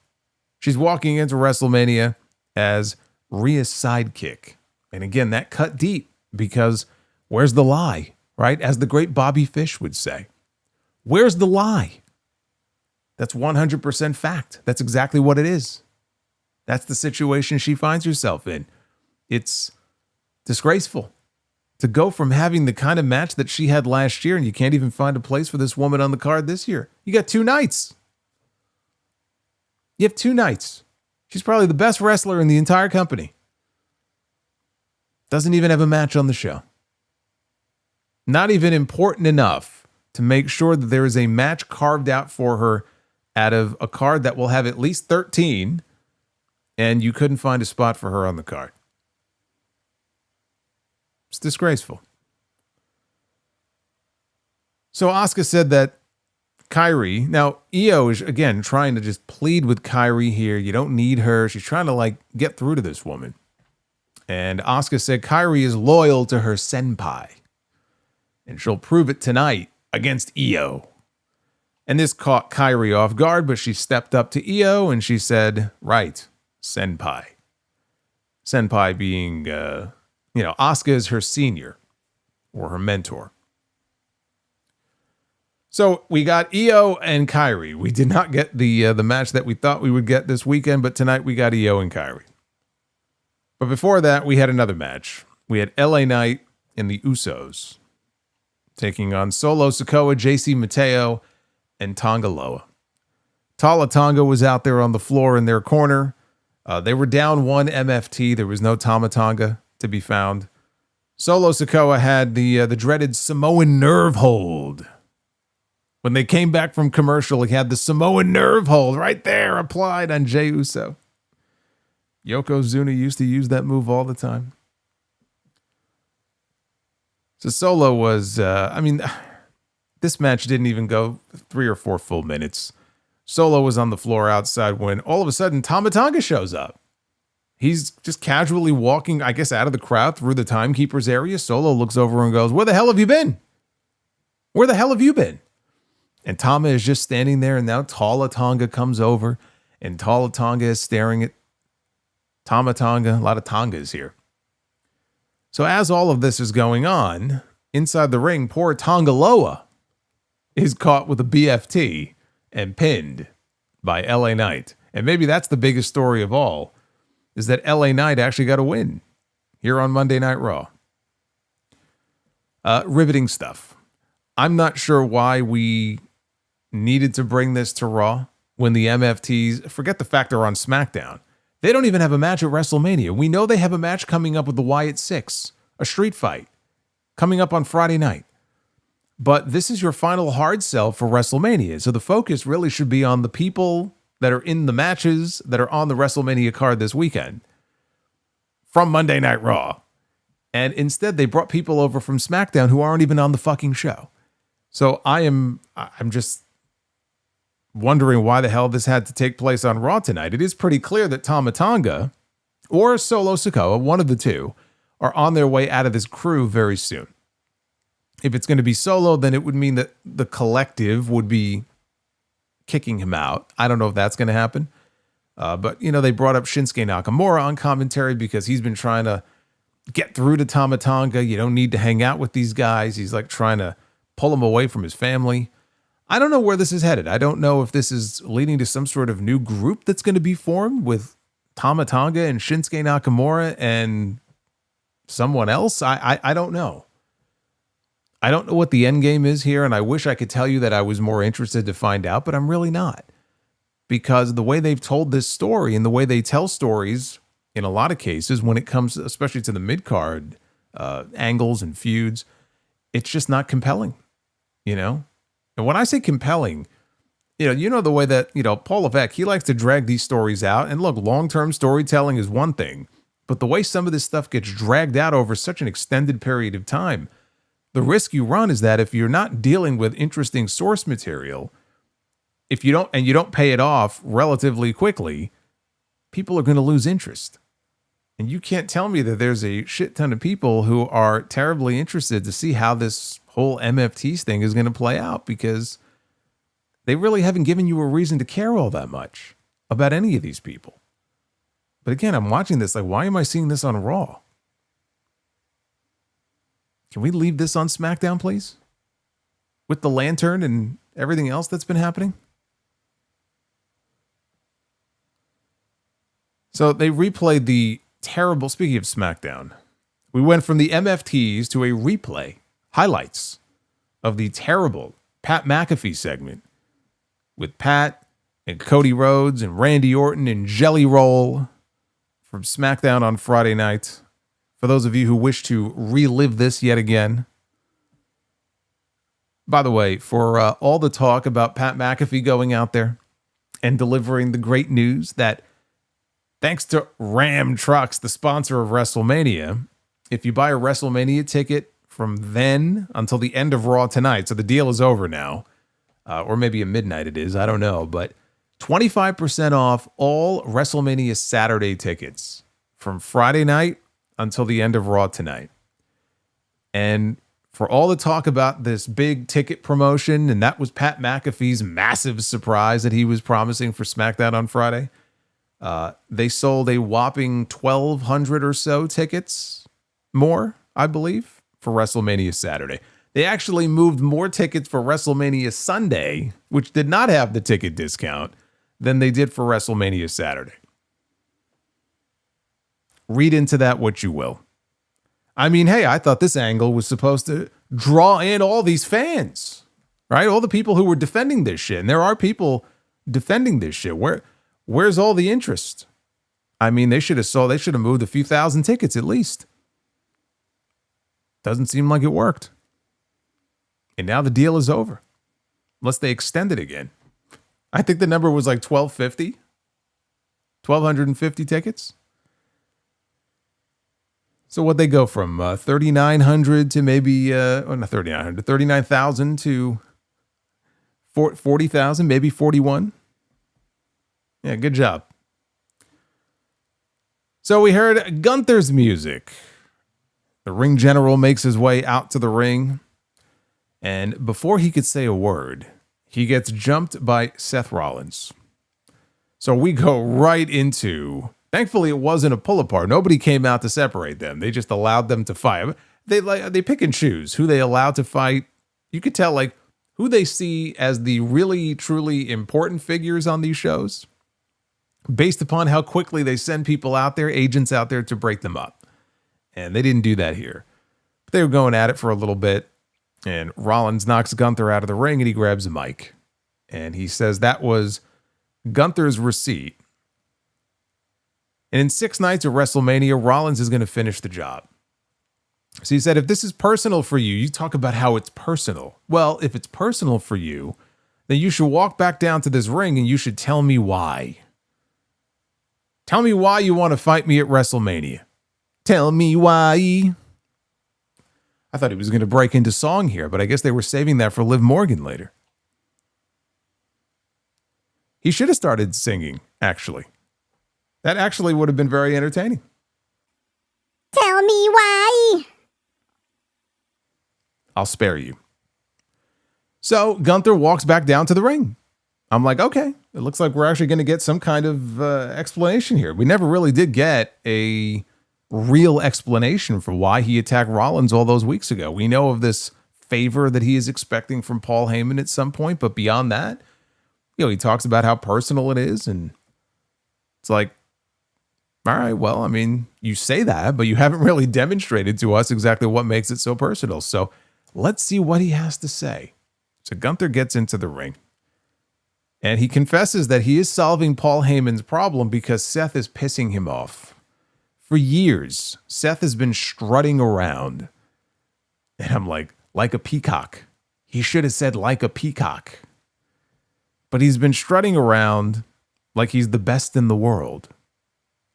she's walking into WrestleMania as Rhea's sidekick. And again, that cut deep because where's the lie, right? As the great Bobby Fish would say, where's the lie? That's 100% fact. That's exactly what it is. That's the situation she finds herself in. It's disgraceful to go from having the kind of match that she had last year, and you can't even find a place for this woman on the card this year. You got 2 nights. You have 2 nights. She's probably the best wrestler in the entire company. Doesn't even have a match on the show. Not even important enough to make sure that there is a match carved out for her out of a card that will have at least 13, and you couldn't find a spot for her on the card. It's disgraceful. So Asuka said that Kyrie, now Io is again trying to just plead with Kyrie here. You don't need her. She's trying to get through to this woman. And Asuka said Kyrie is loyal to her senpai, and she'll prove it tonight against Io. And this caught Kyrie off guard, but she stepped up to Io and she said, right, senpai. Senpai being, Asuka is her senior or her mentor. So we got Io and Kyrie. We did not get the match that we thought we would get this weekend, but tonight we got Io and Kyrie. But before that, we had another match. We had LA Knight and the Usos taking on Solo Sikoa, JC Mateo, and Tonga Loa. Tala Tonga was out there on the floor in their corner. They were down 1 MFT. There was no Tama Tonga to be found. Solo Sikoa had the dreaded Samoan nerve hold. When they came back from commercial, he had the Samoan nerve hold right there applied on Jey Uso. Yokozuna used to use that move all the time. So Solo was, this match didn't even go 3 or 4 full minutes. Solo was on the floor outside when all of a sudden Tama Tonga shows up. He's just casually walking, I guess, out of the crowd through the timekeeper's area. Solo looks over and goes, where the hell have you been? Where the hell have you been? And Tama is just standing there, and now Tala Tonga comes over, and Tala Tonga is staring at Tama Tonga. A lot of Tongas here. So as all of this is going on, inside the ring, poor Tonga Loa is caught with a BFT and pinned by LA Knight. And maybe that's the biggest story of all, is that LA Knight actually got a win here on Monday Night Raw. Riveting stuff. I'm not sure why we needed to bring this to Raw when the MFTs, forget the fact they're on SmackDown. They don't even have a match at WrestleMania. We know they have a match coming up with the Wyatt Six, a street fight, coming up on Friday night. But this is your final hard sell for WrestleMania. So the focus really should be on the people that are in the matches that are on the WrestleMania card this weekend from Monday Night Raw. And instead, they brought people over from SmackDown who aren't even on the fucking show. So I'm just wondering why the hell this had to take place on Raw tonight. It is pretty clear that Tama Tonga or Solo Sikoa, one of the two, are on their way out of this crew very soon. If it's going to be Solo, then it would mean that the collective would be kicking him out. I don't know if that's going to happen. But, they brought up Shinsuke Nakamura on commentary because he's been trying to get through to Tama Tonga. You don't need to hang out with these guys. He's trying to pull him away from his family. I don't know where this is headed. I don't know if this is leading to some sort of new group that's going to be formed with Tama Tonga and Shinsuke Nakamura and someone else. I don't know. I don't know what the end game is here, and I wish I could tell you that I was more interested to find out, but I'm really not. Because the way they've told this story and the way they tell stories in a lot of cases when it comes especially to the mid-card angles and feuds, it's just not compelling, And when I say compelling, the way that, Paul Levesque, he likes to drag these stories out. And look, long-term storytelling is one thing. But the way some of this stuff gets dragged out over such an extended period of time, the risk you run is that if you're not dealing with interesting source material, if you don't pay it off relatively quickly, people are going to lose interest. And you can't tell me that there's a shit ton of people who are terribly interested to see how this whole MFTs thing is going to play out, because they really haven't given you a reason to care all that much about any of these people. But again, I'm watching this like, why am I seeing this on Raw? Can we leave this on SmackDown, please? With the lantern and everything else that's been happening? So they replayed the terrible, speaking of SmackDown, we went from the MFTs to a replay, highlights of the terrible Pat McAfee segment with Pat and Cody Rhodes and Randy Orton and Jelly Roll from SmackDown on Friday night. For those of you who wish to relive this yet again. By the way, for all the talk about Pat McAfee going out there and delivering the great news that thanks to Ram Trucks, the sponsor of WrestleMania, if you buy a WrestleMania ticket from then until the end of Raw tonight, so the deal is over now, or maybe at midnight it is, I don't know, but 25% off all WrestleMania Saturday tickets from Friday night until the end of Raw tonight. And for all the talk about this big ticket promotion, and that was Pat McAfee's massive surprise that he was promising for SmackDown on Friday, they sold a whopping 1,200 or so tickets more, I believe, for WrestleMania Saturday. They actually moved more tickets for WrestleMania Sunday, which did not have the ticket discount, than they did for WrestleMania Saturday. Read into that what you will. I mean, hey, I thought this angle was supposed to draw in all these fans, right? All the people who were defending this shit. And there are people defending this shit. Where's all the interest? I mean, they should have moved a few thousand tickets at least. Doesn't seem like it worked. And now the deal is over. Unless they extend it again. I think the number was like 1,250. 1,250 tickets. So what they go from 3,900 to maybe, not 3,900, 39,000 to 40,000, maybe 41. Yeah, good job. So we heard Gunther's music. The ring general makes his way out to the ring. And before he could say a word, he gets jumped by Seth Rollins. So we go right into, thankfully it wasn't a pull apart. Nobody came out to separate them. They just allowed them to fight. They pick and choose who they allow to fight. You could tell like who they see as the really truly important figures on these shows based upon how quickly they send people out there, agents out there to break them up. And they didn't do that here. But they were going at it for a little bit. And Rollins knocks Gunther out of the ring and he grabs a mic. And he says that was Gunther's receipt. And in 6 nights of WrestleMania, Rollins is going to finish the job. So he said, if this is personal for you, you talk about how it's personal. Well, if it's personal for you, then you should walk back down to this ring and you should tell me why. Tell me why you want to fight me at WrestleMania. Tell me why. I thought he was going to break into song here, but I guess they were saving that for Liv Morgan later. He should have started singing, actually. That actually would have been very entertaining. Tell me why. I'll spare you. So Gunther walks back down to the ring. I'm like, okay, it looks like we're actually going to get some kind of explanation here. We never really did get a real explanation for why he attacked Rollins all those weeks ago. We know of this favor that he is expecting from Paul Heyman at some point, but beyond that, he talks about how personal it is, and it's like, all right, well, I mean, you say that, but you haven't really demonstrated to us exactly what makes it so personal. So let's see what he has to say. So Gunther gets into the ring, and he confesses that he is solving Paul Heyman's problem because Seth is pissing him off. For years, Seth has been strutting around. And I'm like a peacock. He should have said like a peacock. But he's been strutting around like he's the best in the world.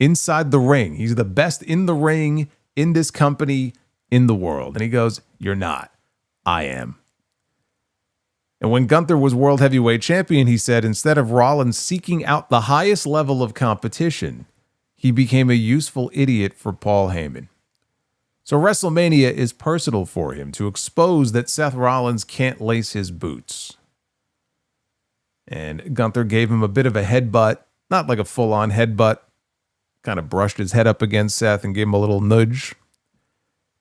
inside the ring. He's the best in the ring, in this company, in the world. And he goes, "You're not. I am." And when Gunther was World Heavyweight Champion, he said, instead of Rollins seeking out the highest level of competition, he became a useful idiot for Paul Heyman. So WrestleMania is personal for him to expose that Seth Rollins can't lace his boots. And Gunther gave him a bit of a headbutt, not like a full-on headbutt, kind of brushed his head up against Seth and gave him a little nudge.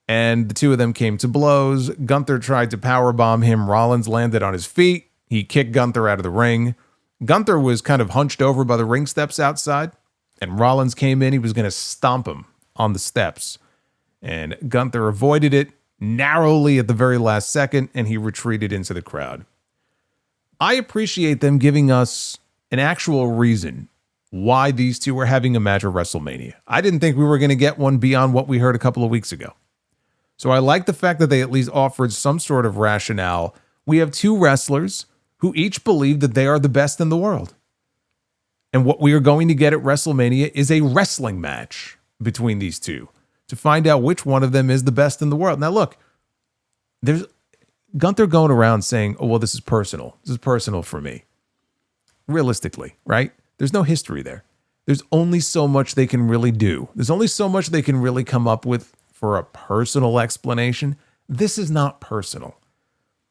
And the two of them came to blows. Gunther tried to powerbomb him. Rollins landed on his feet. He kicked Gunther out of the ring. Gunther was kind of hunched over by the ring steps outside, and Rollins came in. He was going to stomp him on the steps. And Gunther avoided it narrowly at the very last second, and he retreated into the crowd. I appreciate them giving us an actual reason why these two were having a match at WrestleMania. I didn't think we were going to get one beyond what we heard a couple of weeks ago. So I like the fact that they at least offered some sort of rationale. We have two wrestlers who each believe that they are the best in the world. And what we are going to get at WrestleMania is a wrestling match between these two to find out which one of them is the best in the world. Now, look, there's Gunther going around saying, "Oh, well, this is personal. This is personal for me." Realistically, right? There's no history there. There's only so much they can really do. There's only so much they can really come up with for a personal explanation. This is not personal.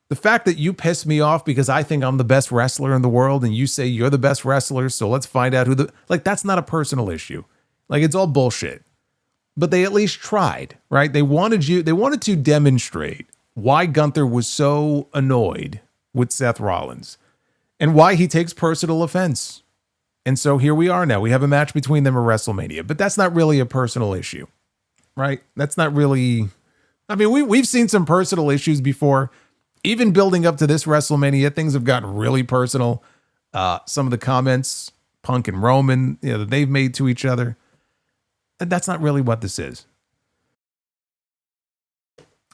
The fact that you piss me off because I think I'm the best wrestler in the world and you say you're the best wrestler, so let's find out that's not a personal issue. Like, it's all bullshit. But they at least tried, right? They wanted to demonstrate why Gunther was so annoyed with Seth Rollins and why he takes personal offense. And so here we are now. We have a match between them at WrestleMania, but that's not really a personal issue, right? That's not really, I mean, we've seen some personal issues before. Even building up to this WrestleMania, things have gotten really personal. Some of the comments Punk and Roman, that they've made to each other. And that's not really what this is.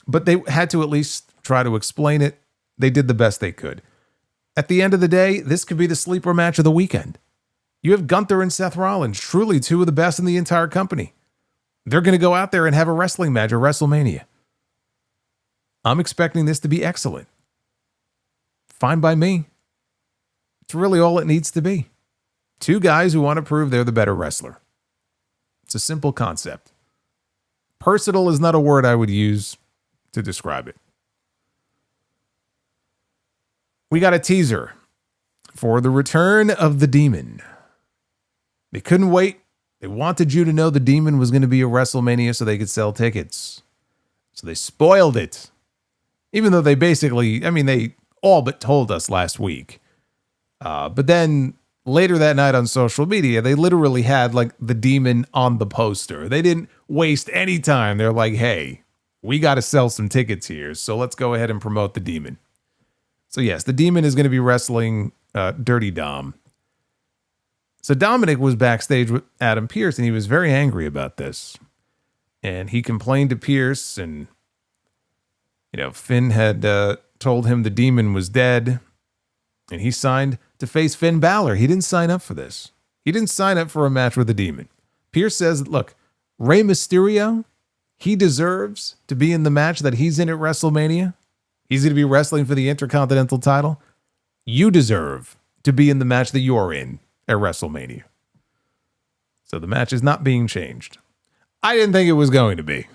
But they had to at least try to explain it. They did the best they could. At the end of the day, this could be the sleeper match of the weekend. You have Gunther and Seth Rollins, truly two of the best in the entire company. They're going to go out there and have a wrestling match at WrestleMania. I'm expecting this to be excellent. Fine by me. It's really all it needs to be. Two guys who want to prove they're the better wrestler. It's a simple concept. Personal is not a word I would use to describe it. We got a teaser for the return of the Demon. They couldn't wait. They wanted you to know the Demon was going to be at WrestleMania so they could sell tickets. So they spoiled it. Even though they they all but told us last week. But then later that night on social media, they literally had like the Demon on the poster. They didn't waste any time. They're like, "Hey, we got to sell some tickets here, so let's go ahead and promote the Demon." So yes, the Demon is going to be wrestling Dirty Dom. So Dominic was backstage with Adam Pearce, and he was very angry about this. And he complained to Pearce, and Finn had told him the Demon was dead, and he signed to face Finn Balor. He didn't sign up for this. He didn't sign up for a match with the Demon. Pearce says, look, Rey Mysterio, he deserves to be in the match that he's in at WrestleMania. He's going to be wrestling for the Intercontinental title. You deserve to be in the match that you're in at WrestleMania. So the match is not being changed. I didn't think it was going to be.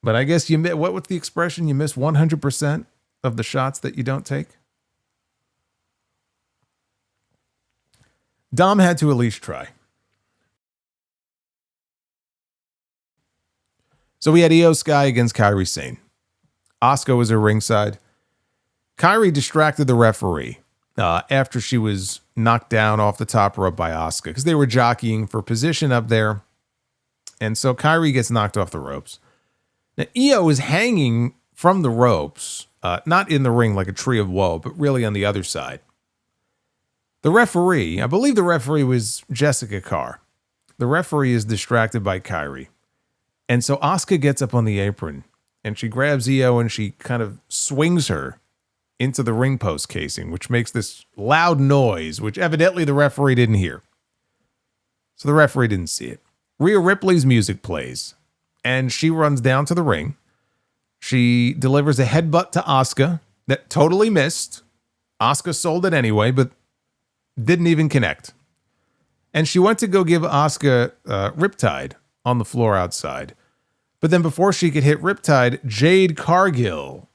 But I guess what's the expression? You miss 100% of the shots that you don't take? Dom had to at least try. So we had Io Sky against Kyrie Sane. Asuka was at ringside. Kyrie distracted the referee after she was knocked down off the top rope by Asuka because they were jockeying for position up there. And so Kyrie gets knocked off the ropes. Now, Io is hanging from the ropes, not in the ring like a tree of woe, but really on the other side. The referee, I believe the referee was Jessica Carr. The referee is distracted by Kyrie. And so Asuka gets up on the apron and she grabs Io and she kind of swings her into the ring post casing, which makes this loud noise, which evidently the referee didn't hear. So the referee didn't see it. Rhea Ripley's music plays, and she runs down to the ring. She delivers a headbutt to Asuka that totally missed. Asuka sold it anyway, but didn't even connect. And she went to go give Asuka Riptide on the floor outside. But then before she could hit Riptide, Jade Cargill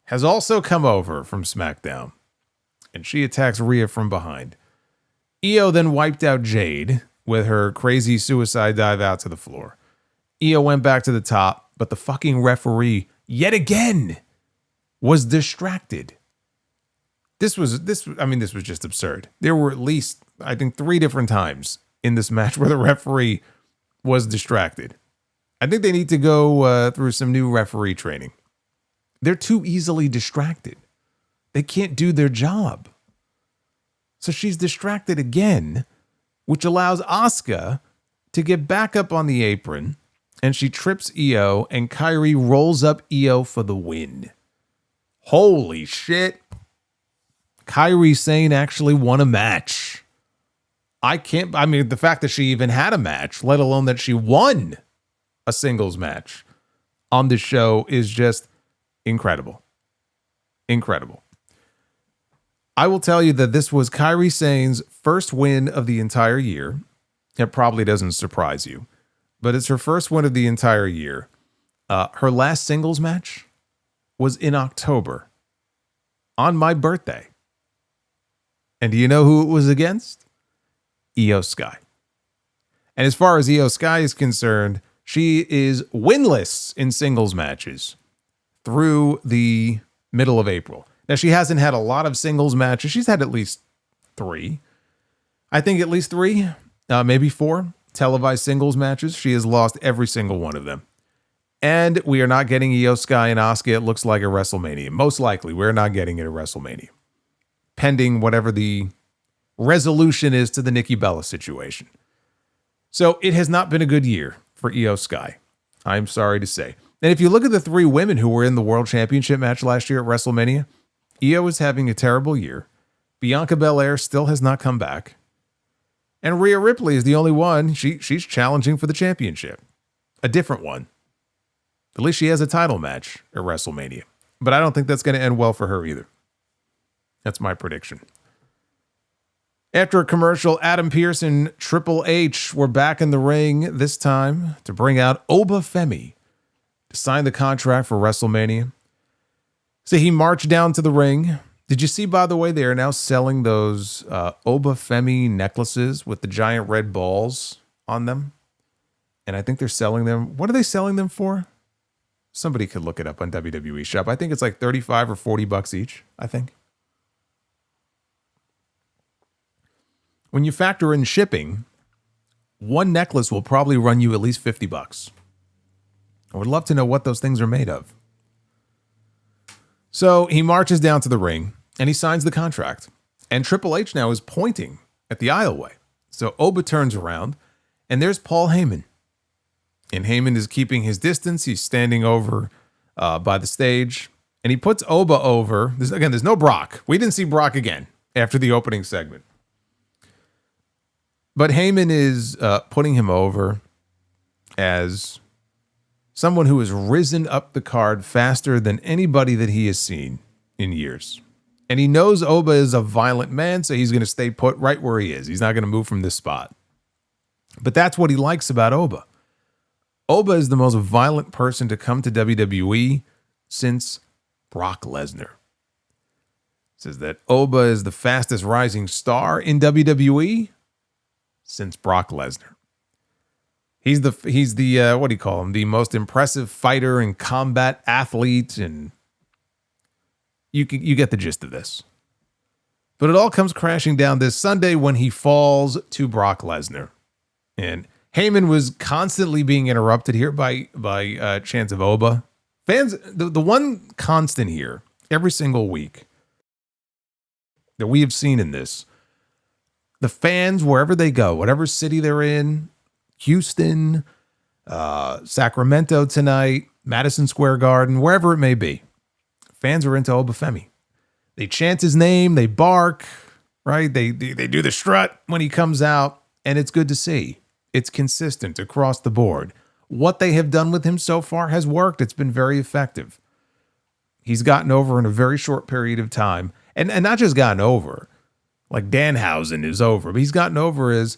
has also come over from SmackDown. And she attacks Rhea from behind. Io then wiped out Jade with her crazy suicide dive out to the floor. Io went back to the top, but the fucking referee, yet again, was distracted. This was just absurd. There were at least, I think, 3 different times in this match where the referee was distracted. I think they need to go through some new referee training. They're too easily distracted. They can't do their job. So she's distracted again, which allows Asuka to get back up on the apron, and she trips Io, and Kyrie rolls up Io for the win. Holy shit. Kyrie Sane actually won a match. The fact that she even had a match, let alone that she won a singles match on this show, is just incredible. Incredible. I will tell you that this was Kyrie Sane's first win of the entire year. It probably doesn't surprise you, but it's her first win of the entire year. Her last singles match was in October on my birthday. And do you know who it was against? Io Sky. And as far as Io Sky is concerned, she is winless in singles matches through the middle of April. Now, she hasn't had a lot of singles matches. She's had at least 3. I think at least 3, maybe 4 televised singles matches. She has lost every single one of them. And we are not getting Io Sky and Asuka, it looks like, at WrestleMania. Most likely, we're not getting it at WrestleMania, pending whatever the resolution is to the Nikki Bella situation. So it has not been a good year for Io Sky, I'm sorry to say. And if you look at the 3 women who were in the World Championship match last year at WrestleMania, Io is having a terrible year. Bianca Belair still has not come back. And Rhea Ripley is the only one. She's challenging for the championship. A different one. At least she has a title match at WrestleMania. But I don't think that's going to end well for her either. That's my prediction. After a commercial, Adam Pearce and Triple H were back in the ring, this time to bring out Oba Femi to sign the contract for WrestleMania. So he marched down to the ring. Did you see, by the way, they are now selling those Oba Femi necklaces with the giant red balls on them? And I think they're selling them. What are they selling them for? Somebody could look it up on WWE Shop. I think it's like $35 or $40 each, I think. When you factor in shipping, one necklace will probably run you at least $50. I would love to know what those things are made of. So he marches down to the ring and he signs the contract. And Triple H now is pointing at the aisleway. So Oba turns around and there's Paul Heyman. And Heyman is keeping his distance. He's standing over by the stage. And he puts Oba over. There's no Brock. We didn't see Brock again after the opening segment. But Heyman is putting him over as someone who has risen up the card faster than anybody that he has seen in years. And he knows Oba is a violent man, so he's going to stay put right where he is. He's not going to move from this spot. But that's what he likes about Oba. Oba is the most violent person to come to WWE since Brock Lesnar. Says that Oba is the fastest rising star in WWE since Brock Lesnar. He's the what do you call him? The most impressive fighter and combat athlete, and you get the gist of this. But it all comes crashing down this Sunday when he falls to Brock Lesnar. And Heyman was constantly being interrupted here by chants of Oba. Fans, the one constant here every single week that we have seen in this, the fans, wherever they go, whatever city they're in, Houston, Sacramento tonight, Madison Square Garden, wherever it may be, fans are into Oba Femi. They chant his name, they bark, right? They do the strut when he comes out. and it's good to see. It's consistent across the board. What they have done with him so far has worked. It's been very effective. He's gotten over in a very short period of time. And not just gotten over, like Danhausen is over, but he's gotten over as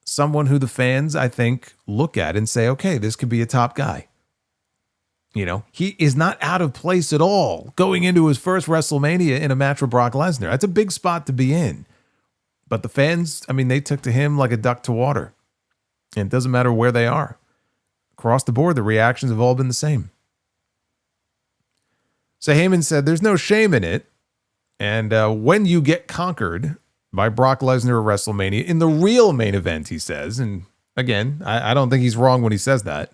someone who the fans, I think, look at and say, okay, this could be a top guy. You know, he is not out of place at all going into his first WrestleMania in a match with Brock Lesnar. That's a big spot to be in. But the fans, I mean, they took to him like a duck to water. And it doesn't matter where they are. Across the board, the reactions have all been the same. So Heyman said, there's no shame in it. And when you get conquered by Brock Lesnar at WrestleMania in the real main event, he says, and again, I don't think he's wrong when he says that.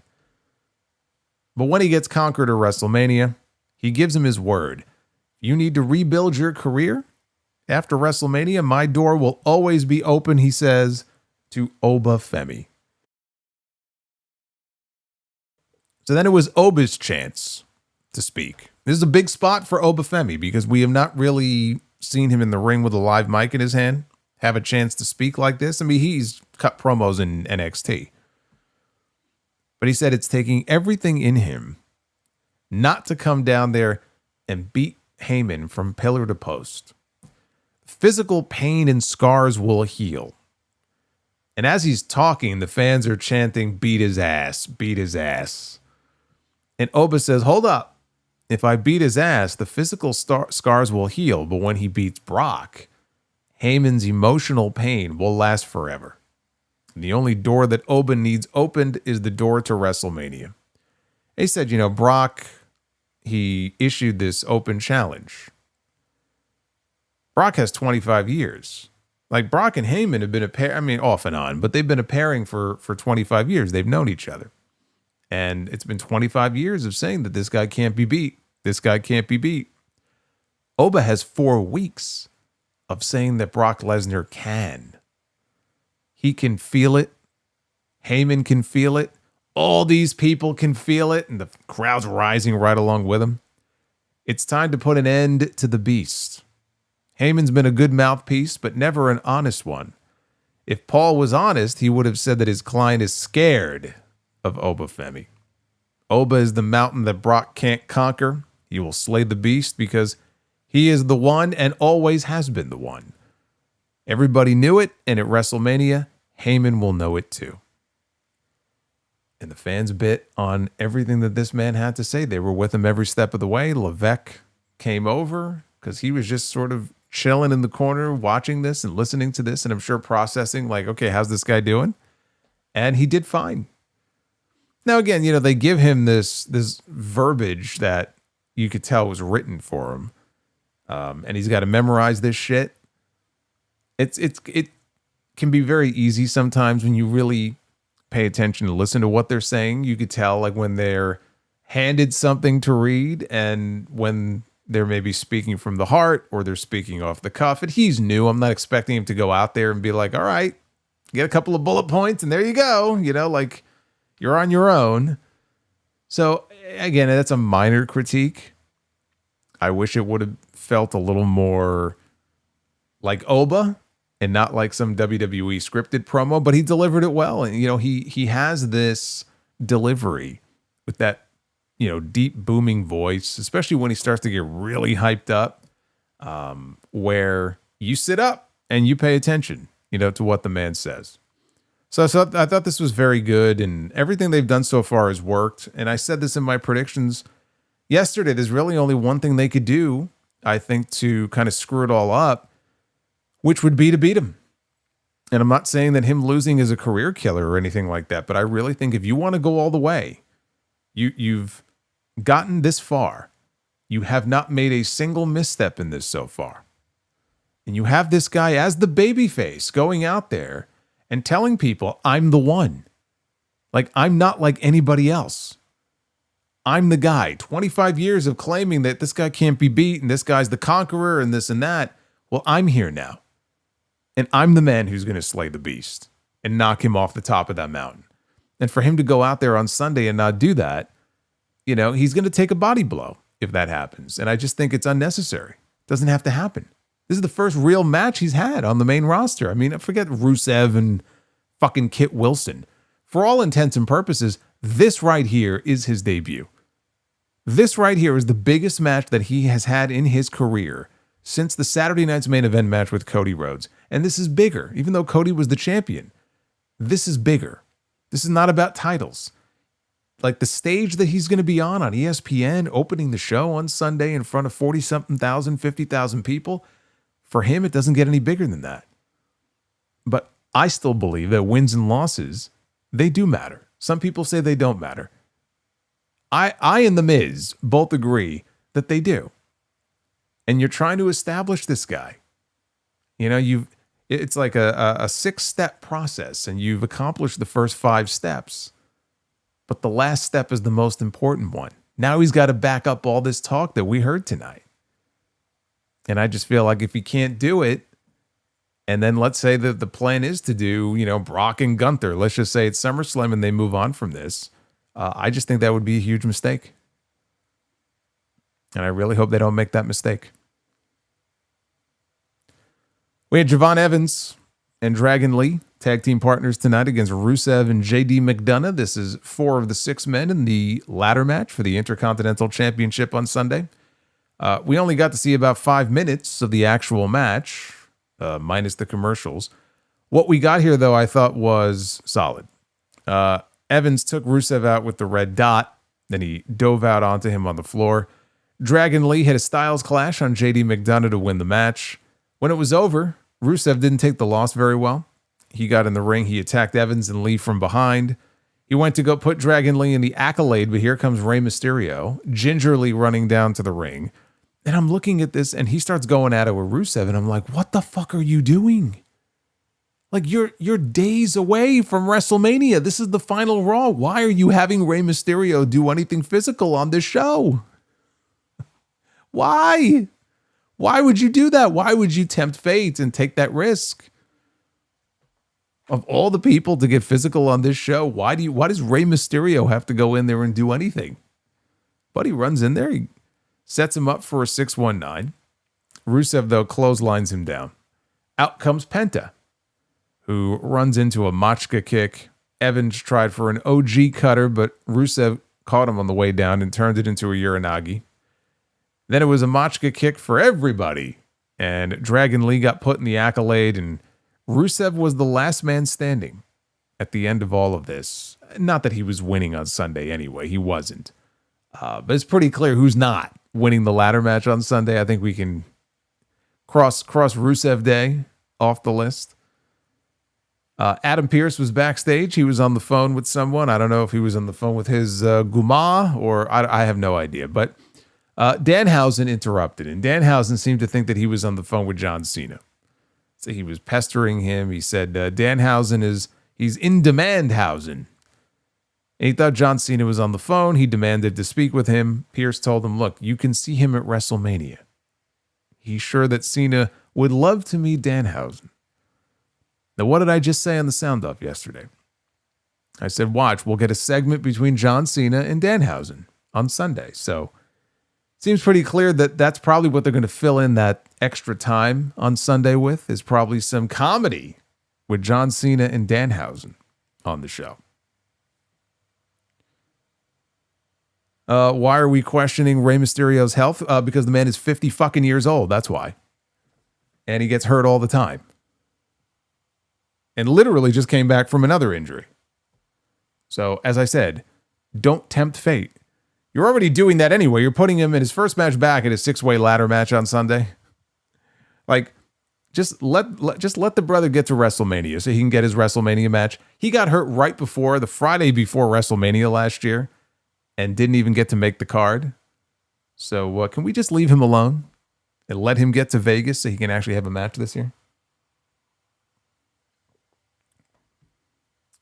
But when he gets conquered at WrestleMania, he gives him his word. You need to rebuild your career? After WrestleMania, my door will always be open, he says, to Oba Femi. So then it was Oba's chance to speak. This is a big spot for Oba Femi because we have not really seen him in the ring with a live mic in his hand have a chance to speak like this. I mean, he's cut promos in NXT. But he said it's taking everything in him not to come down there and beat Heyman from pillar to post. Physical pain and scars will heal. And as he's talking, the fans are chanting, beat his ass, beat his ass. And Oba says, hold up. If I beat his ass, the physical scars will heal. But when he beats Brock, Heyman's emotional pain will last forever. The only door that Oba needs opened is the door to WrestleMania. They said, you know, Brock, he issued this open challenge. Brock has 25 years. Like, Brock and Heyman have been a pair, I mean, off and on, but they've been a pairing for 25 years. They've known each other. And it's been 25 years of saying that this guy can't be beat. This guy can't be beat. Oba has 4 weeks of saying that Brock Lesnar can. He can feel it. Heyman can feel it. All these people can feel it. And the crowd's rising right along with him. It's time to put an end to the beast. Heyman's been a good mouthpiece, but never an honest one. If Paul was honest, he would have said that his client is scared of Oba Femi. Oba is the mountain that Brock can't conquer. He will slay the beast because he is the one and always has been the one. Everybody knew it, and at WrestleMania, Heyman will know it too. And the fans bit on everything that this man had to say. They were with him every step of the way. Levesque came over because he was just sort of chilling in the corner, watching this and listening to this, and I'm sure processing like, okay, how's this guy doing? And he did fine. Now, again, you know, they give him this verbiage that you could tell was written for him. And he's got to memorize this shit. It can be very easy sometimes when you really pay attention to listen to what they're saying. You could tell like when they're handed something to read and when they're maybe speaking from the heart or they're speaking off the cuff. And he's new. I'm not expecting him to go out there and be like, all right, get a couple of bullet points and there you go. You know, like you're on your own. So again, that's a minor critique. I wish it would have felt a little more like Oba and not like some WWE scripted promo, but he delivered it well. And, you know, he has this delivery with that, you know, deep booming voice, especially when he starts to get really hyped up, where you sit up and you pay attention, you know, to what the man says. So I thought this was very good, and everything they've done so far has worked. And I said this in my predictions yesterday. There's really only one thing they could do, I think, to kind of screw it all up, which would be to beat him. And I'm not saying that him losing is a career killer or anything like that, but I really think if you want to go all the way, you've gotten this far. You have not made a single misstep in this so far. And you have this guy as the babyface going out there and telling people, I'm the one. Like, I'm not like anybody else. I'm the guy. 25 years of claiming that this guy can't be beat and this guy's the conqueror and this and that. Well, I'm here now. And I'm the man who's going to slay the beast and knock him off the top of that mountain. And for him to go out there on Sunday and not do that, you know, he's going to take a body blow if that happens. And I just think it's unnecessary. It doesn't have to happen. This is the first real match he's had on the main roster. I mean, forget Rusev and fucking Kit Wilson. For all intents and purposes, this right here is his debut. This right here is the biggest match that he has had in his career since the Saturday Night's Main Event match with Cody Rhodes. And this is bigger. Even though Cody was the champion, this is bigger. This is not about titles. Like the stage that he's going to be on ESPN, opening the show on Sunday in front of 40-something thousand, 50,000 people, for him, it doesn't get any bigger than that. But I still believe that wins and losses, they do matter. Some people say they don't matter. I and The Miz both agree that they do. And you're trying to establish this guy. You know, it's like a 6-step process, and you've accomplished the first 5 steps. But the last step is the most important one. Now he's got to back up all this talk that we heard tonight. And I just feel like if he can't do it, and then let's say that the plan is to do, you know, Brock and Gunther, let's just say it's SummerSlam and they move on from this, I just think that would be a huge mistake. And I really hope they don't make that mistake. We had Javon Evans and Dragon Lee, tag team partners tonight against Rusev and JD McDonough. This is 4 of the 6 men in the ladder match for the Intercontinental Championship on Sunday. We only got to see about 5 minutes of the actual match, minus the commercials. What we got here, though, I thought was solid. Evans took Rusev out with the red dot. Then he dove out onto him on the floor. Dragon Lee hit a Styles Clash on JD McDonough to win the match. When it was over, Rusev didn't take the loss very well. He got in the ring. He attacked Evans and Lee from behind. He went to go put Dragon Lee in the Accolade, but here comes Rey Mysterio, gingerly running down to the ring. And I'm looking at this, and he starts going at it with Rusev, and I'm like, what the fuck are you doing? Like, you're days away from WrestleMania. This is the final Raw. Why are you having Rey Mysterio do anything physical on this show? Why? Why would you do that? Why would you tempt fate and take that risk? Of all the people to get physical on this show, why does Rey Mysterio have to go in there and do anything? But he runs in there, he sets him up for a 619. Rusev, though, clotheslines him down. Out comes Penta, who runs into a Machka kick. Evans tried for an OG cutter, but Rusev caught him on the way down and turned it into a Uranagi. Then it was a Machka kick for everybody, and Dragon Lee got put in the Accolade, and Rusev was the last man standing at the end of all of this. Not that he was winning on Sunday anyway. He wasn't. But it's pretty clear who's not winning the ladder match on Sunday. I think we can cross Rusev Day off the list. Adam Pearce was backstage. He was on the phone with someone. I don't know if he was on the phone with his Guma or I have no idea. But Danhausen interrupted, and Danhausen seemed to think that he was on the phone with John Cena. So he was pestering him. He said Danhausen he's in demand Hausen. And he thought John Cena was on the phone. He demanded to speak with him. Pierce told him, look, you can see him at WrestleMania. He's sure that Cena would love to meet Danhausen. Now, what did I just say on the sound off yesterday? I said, watch, we'll get a segment between John Cena and Danhausen on Sunday. So it seems pretty clear that that's probably what they're going to fill in that extra time on Sunday with, is probably some comedy with John Cena and Danhausen on the show. Why are we questioning Rey Mysterio's health? Because the man is 50 fucking years old. That's why. And he gets hurt all the time. And literally just came back from another injury. So, as I said, don't tempt fate. You're already doing that anyway. You're putting him in his first match back at his 6-way ladder match on Sunday. Like, just let the brother get to WrestleMania so he can get his WrestleMania match. He got hurt right before, the Friday before WrestleMania last year, and didn't even get to make the card. So can we just leave him alone and let him get to Vegas so he can actually have a match this year?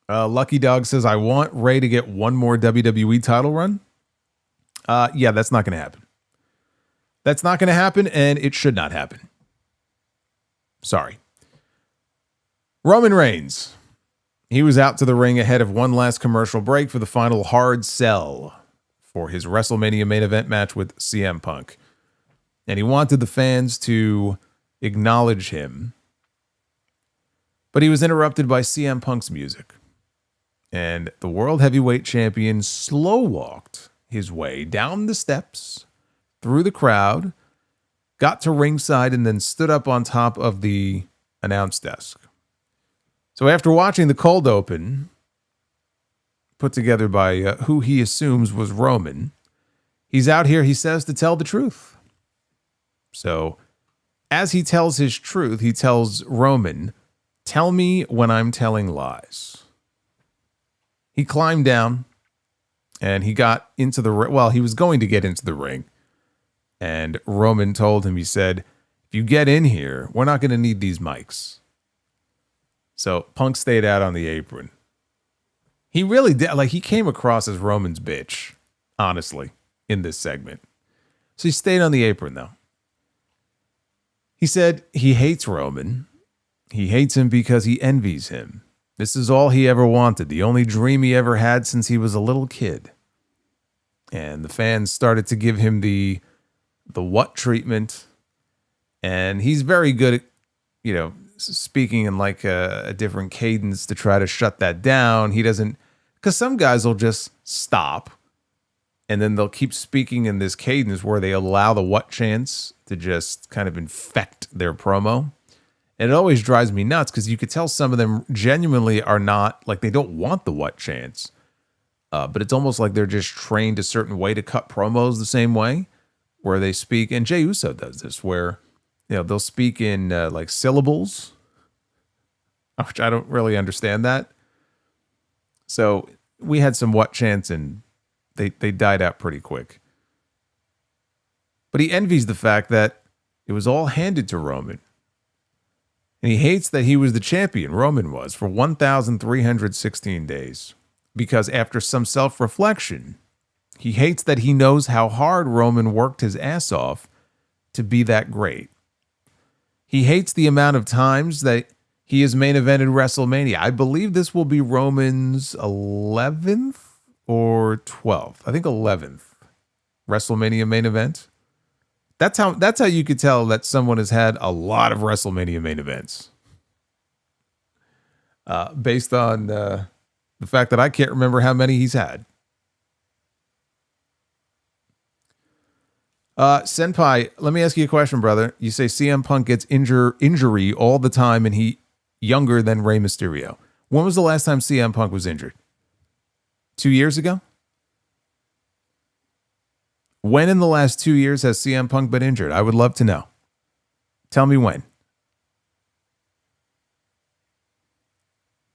Lucky Dog says, I want Ray to get one more WWE title run. Yeah, that's not going to happen. That's not going to happen, and it should not happen. Sorry. Roman Reigns. He was out to the ring ahead of one last commercial break for the final hard sell for his WrestleMania main event match with CM Punk. And he wanted the fans to acknowledge him But he was interrupted by CM Punk's music. And the World Heavyweight Champion slow walked his way down the steps, through the crowd, got to ringside, and then stood up on top of the announce desk. So after watching the cold open, put together by who he assumes was Roman, he's out here, he says, to tell the truth. So as he tells his truth, he tells Roman, "Tell me when I'm telling lies." He climbed down and he got into the ring. Well, he was going to get into the ring. And Roman told him, he said, "If you get in here, we're not going to need these mics." So Punk stayed out on the apron. He really did. Like, he came across as Roman's bitch, honestly, in this segment. So he stayed on the apron, though. He said he hates Roman. He hates him because he envies him. This is all he ever wanted, the only dream he ever had since he was a little kid. And the fans started to give him the what treatment. And he's very good at, speaking in like a different cadence to try to shut that down. He doesn't, because some guys will just stop and then they'll keep speaking in this cadence where they allow the what chants to just kind of infect their promo. And it always drives me nuts because you could tell some of them genuinely are not, like, they don't want the what chants. But it's almost like they're just trained a certain way to cut promos the same way, where they speak. And Jey Uso does this, where they'll speak in like syllables, which I don't really understand that. So we had some what chants and they died out pretty quick. But he envies the fact that it was all handed to Roman. And he hates that he was the champion, Roman was, for 1,316 days. Because after some self-reflection, he hates that he knows how hard Roman worked his ass off to be that great. He hates the amount of times that he has main evented WrestleMania. I believe this will be Roman's 11th or 12th. I think 11th WrestleMania main event. That's how you could tell that someone has had a lot of WrestleMania main events. Based on the fact that I can't remember how many he's had. Senpai, let me ask you a question, brother. You say CM Punk gets injury all the time and he younger than Rey Mysterio. When was the last time CM Punk was injured? 2 years ago? When in the last 2 years has CM Punk been injured? I would love to know. Tell me when.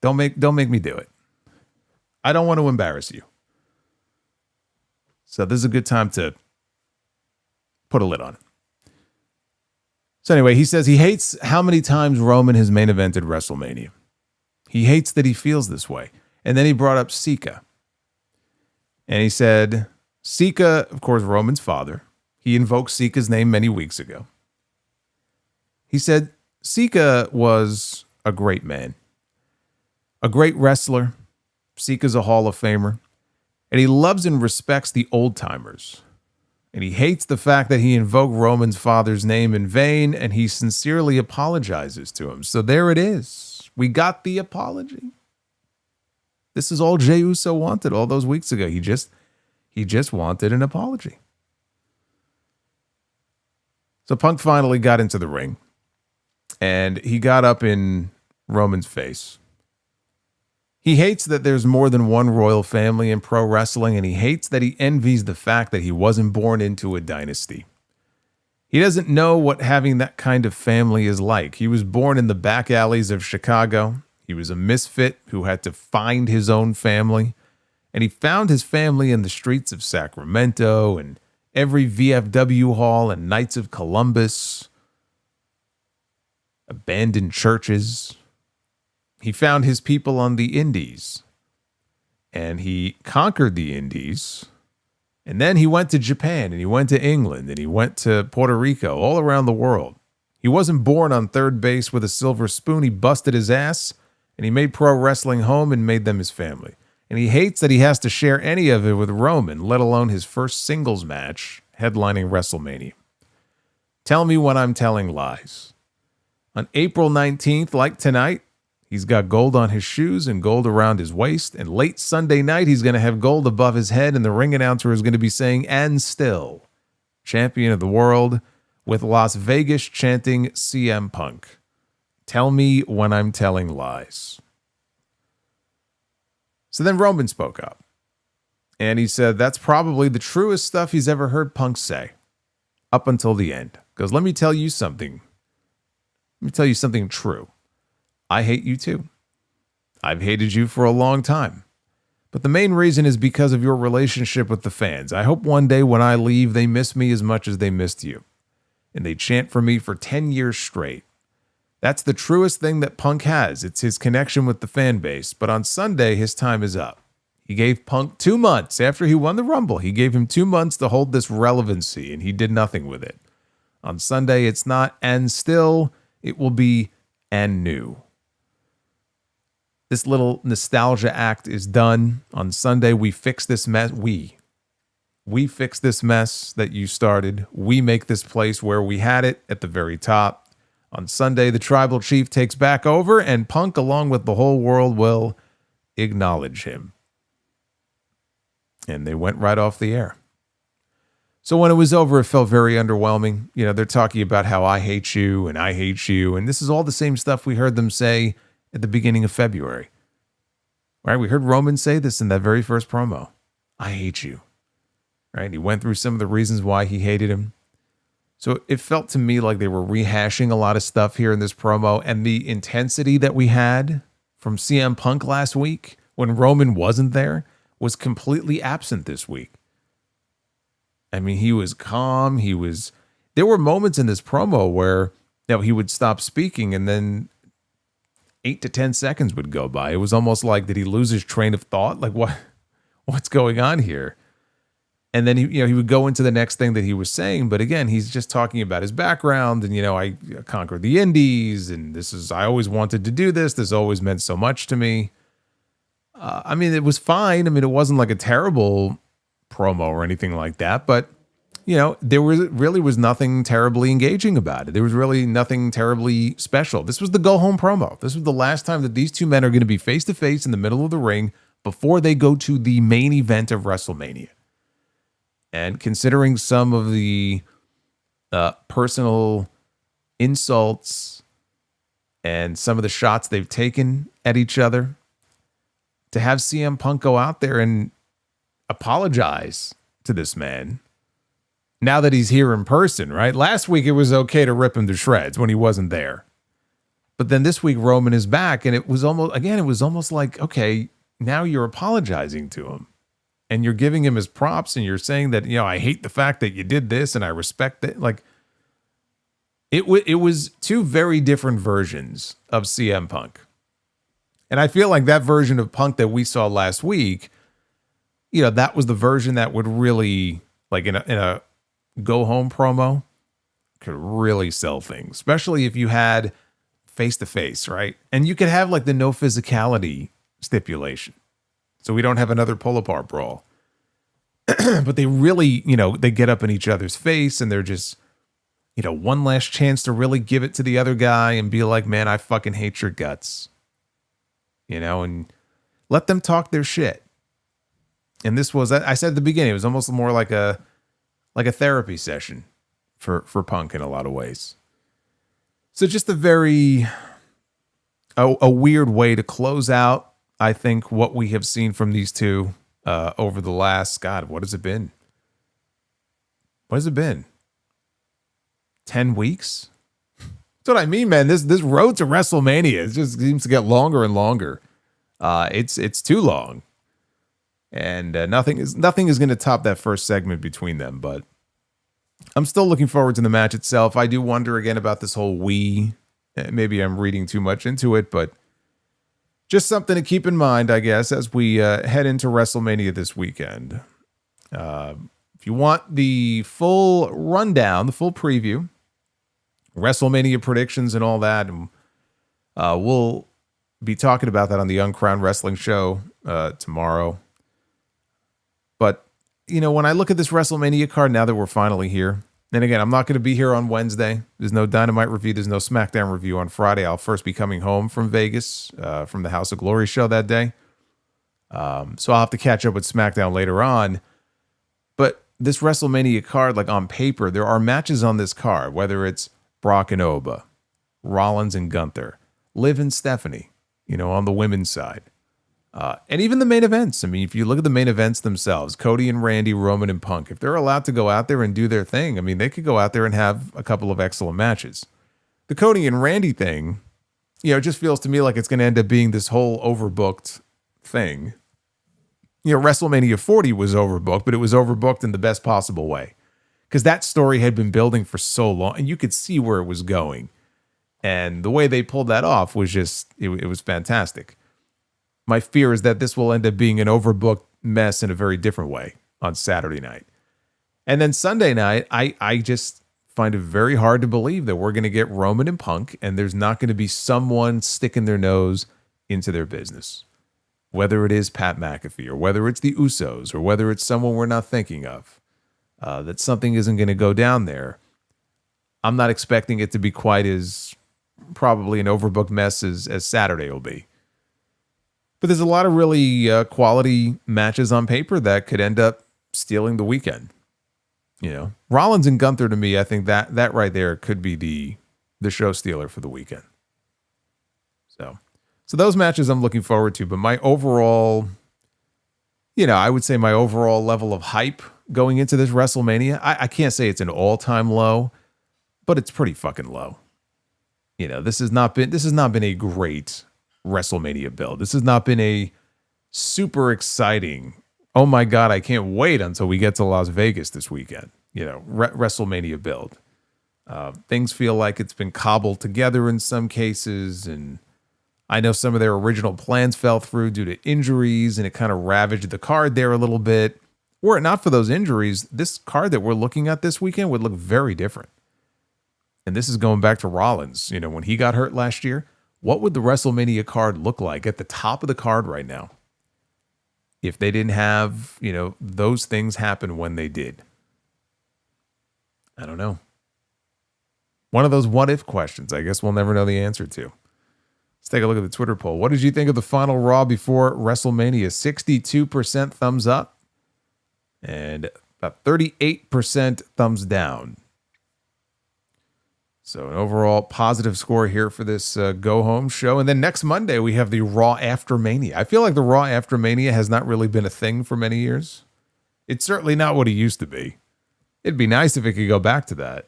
Don't make me do it. I don't want to embarrass you. So this is a good time to put a lid on it. So anyway, he says he hates how many times Roman has main evented WrestleMania. He hates that he feels this way. And then he brought up Sika. And he said, Sika, of course, Roman's father. He invoked Sika's name many weeks ago. He said Sika was a great man, a great wrestler. Sika's a Hall of Famer. And he loves and respects the old timers. And he hates the fact that he invoked Roman's father's name in vain, and he sincerely apologizes to him. So there it is. We got the apology. This is all Jey Uso wanted all those weeks ago. He just wanted an apology. So Punk finally got into the ring, and he got up in Roman's face. He hates that there's more than one royal family in pro wrestling, and he hates that he envies the fact that he wasn't born into a dynasty. He doesn't know what having that kind of family is like. He was born in the back alleys of Chicago. He was a misfit who had to find his own family, and he found his family in the streets of Sacramento and every VFW hall and Knights of Columbus, abandoned churches. He found his people on the Indies, and he conquered the Indies, and then he went to Japan, and he went to England, and he went to Puerto Rico, all around the world. He wasn't born on third base with a silver spoon. He busted his ass, and he made pro wrestling home and made them his family. And he hates that he has to share any of it with Roman, let alone his first singles match headlining WrestleMania. Tell me when I'm telling lies. On April 19th, like tonight, He's got gold on his shoes and gold around his waist. And late Sunday night, he's going to have gold above his head. And the ring announcer is going to be saying, "And still, champion of the world," with Las Vegas chanting CM Punk. Tell me when I'm telling lies. So then Roman spoke up. And he said that's probably the truest stuff he's ever heard Punk say. Up until the end. Because let me tell you something. Let me tell you something true. I hate you too. I've hated you for a long time. But the main reason is because of your relationship with the fans. I hope one day when I leave, they miss me as much as they missed you. And they chant for me for 10 years straight. That's the truest thing that Punk has. It's his connection with the fan base. But on Sunday, his time is up. He gave Punk 2 months after he won the Rumble. He gave him 2 months to hold this relevancy, and he did nothing with it. On Sunday, it's not "and still," it will be "and new." This little nostalgia act is done. On Sunday, we fix this mess. We fix this mess that you started. We make this place where we had it at the very top. On Sunday, the tribal chief takes back over, and Punk, along with the whole world, will acknowledge him. And they went right off the air. So when it was over, it felt very underwhelming. You know, they're talking about how I hate you and I hate you. And this is all the same stuff we heard them say at the beginning of February. Right? We heard Roman say this in that very first promo. I hate you. Right? He went through some of the reasons why he hated him. So it felt to me like they were rehashing a lot of stuff here in this promo. And the intensity that we had from CM Punk last week when Roman wasn't there was completely absent this week. I mean, he was calm. There were moments in this promo where, you know, he would stop speaking and then 8 to 10 seconds would go by. It was almost like, did he lose his train of thought? Like, what's going on here? And then he would go into the next thing that he was saying. But again, he's just talking about his background and, I conquered the indies and I always wanted to do this. This always meant so much to me. I mean, it was fine. I mean, it wasn't like a terrible promo or anything like that, but there really was nothing terribly engaging about it. There was really nothing terribly special. This was the go home promo. This was the last time that these two men are going to be face to face in the middle of the ring before they go to the main event of WrestleMania. And considering some of the personal insults and some of the shots they've taken at each other, to have CM Punk go out there and apologize to this man now that he's here in person, right? Last week, it was okay to rip him to shreds when he wasn't there. But then this week, Roman is back, and it was almost like, okay, now you're apologizing to him. And you're giving him his props, and you're saying that, I hate the fact that you did this, and I respect it. Like, it was two very different versions of CM Punk. And I feel like that version of Punk that we saw last week, that was the version that would really, like in a go-home promo, could really sell things. Especially if you had face-to-face, right? And you could have like the no physicality stipulation. So we don't have another pull-apart brawl. But they really, they get up in each other's face and they're just, one last chance to really give it to the other guy and be like, man, I fucking hate your guts. And let them talk their shit. And this was, I said at the beginning, it was almost more like a therapy session for Punk in a lot of ways. So just a very, a weird way to close out, I think, what we have seen from these two over the last, God, what has it been? 10 weeks? That's what I mean, man. This road to WrestleMania, it just seems to get longer and longer. It's too long. And nothing is going to top that first segment between them, but I'm still looking forward to the match itself. I do wonder again about this whole we. Maybe I'm reading too much into it, but just something to keep in mind, I guess, as we head into WrestleMania this weekend. If you want the full rundown, the full preview, WrestleMania predictions and all that, we'll be talking about that on the Uncrowned Wrestling Show tomorrow. But, when I look at this WrestleMania card, now that we're finally here, And again, I'm not going to be here on Wednesday. There's no Dynamite review. There's no SmackDown review on Friday. I'll first be coming home from Vegas from the House of Glory show that day. So I'll have to catch up with SmackDown later on. But this WrestleMania card, like on paper, there are matches on this card, whether it's Brock and Oba, Rollins and Gunther, Liv and Stephanie, on the women's side. And even the main events. I mean, if you look at the main events themselves, Cody and Randy, Roman and Punk, if they're allowed to go out there and do their thing, I mean, they could go out there and have a couple of excellent matches. The Cody and Randy thing, it just feels to me like it's going to end up being this whole overbooked thing. WrestleMania 40 was overbooked, but it was overbooked in the best possible way. Because that story had been building for so long, and you could see where it was going. And the way they pulled that off was just, it was fantastic. My fear is that this will end up being an overbooked mess in a very different way on Saturday night. And then Sunday night, I just find it very hard to believe that we're going to get Roman and Punk, and there's not going to be someone sticking their nose into their business. Whether it is Pat McAfee, or whether it's the Usos, or whether it's someone we're not thinking of, that something isn't going to go down there. I'm not expecting it to be quite as probably an overbooked mess as Saturday will be. But there's a lot of really quality matches on paper that could end up stealing the weekend. Rollins and Gunther, to me, I think that right there could be the show stealer for the weekend. So those matches I'm looking forward to. But my overall, I would say my overall level of hype going into this WrestleMania, I can't say it's an all-time low, but it's pretty fucking low. This has not been a great WrestleMania build. This has not been a super exciting, oh my God, I can't wait until we get to Las Vegas this weekend, WrestleMania build. Things feel like it's been cobbled together in some cases, and I know some of their original plans fell through due to injuries, and it kind of ravaged the card there a little bit. Were it not for those injuries, this card that we're looking at this weekend would look very different. And this is going back to Rollins, when he got hurt last year. What would the WrestleMania card look like at the top of the card right now if they didn't have, those things happen when they did? I don't know. One of those what if questions I guess we'll never know the answer to. Let's take a look at the Twitter poll. What did you think of the final Raw before WrestleMania? 62% thumbs up and about 38% thumbs down. So an overall positive score here for this go-home show. And then next Monday, we have the Raw After Mania. I feel like the Raw After Mania has not really been a thing for many years. It's certainly not what it used to be. It'd be nice if it could go back to that.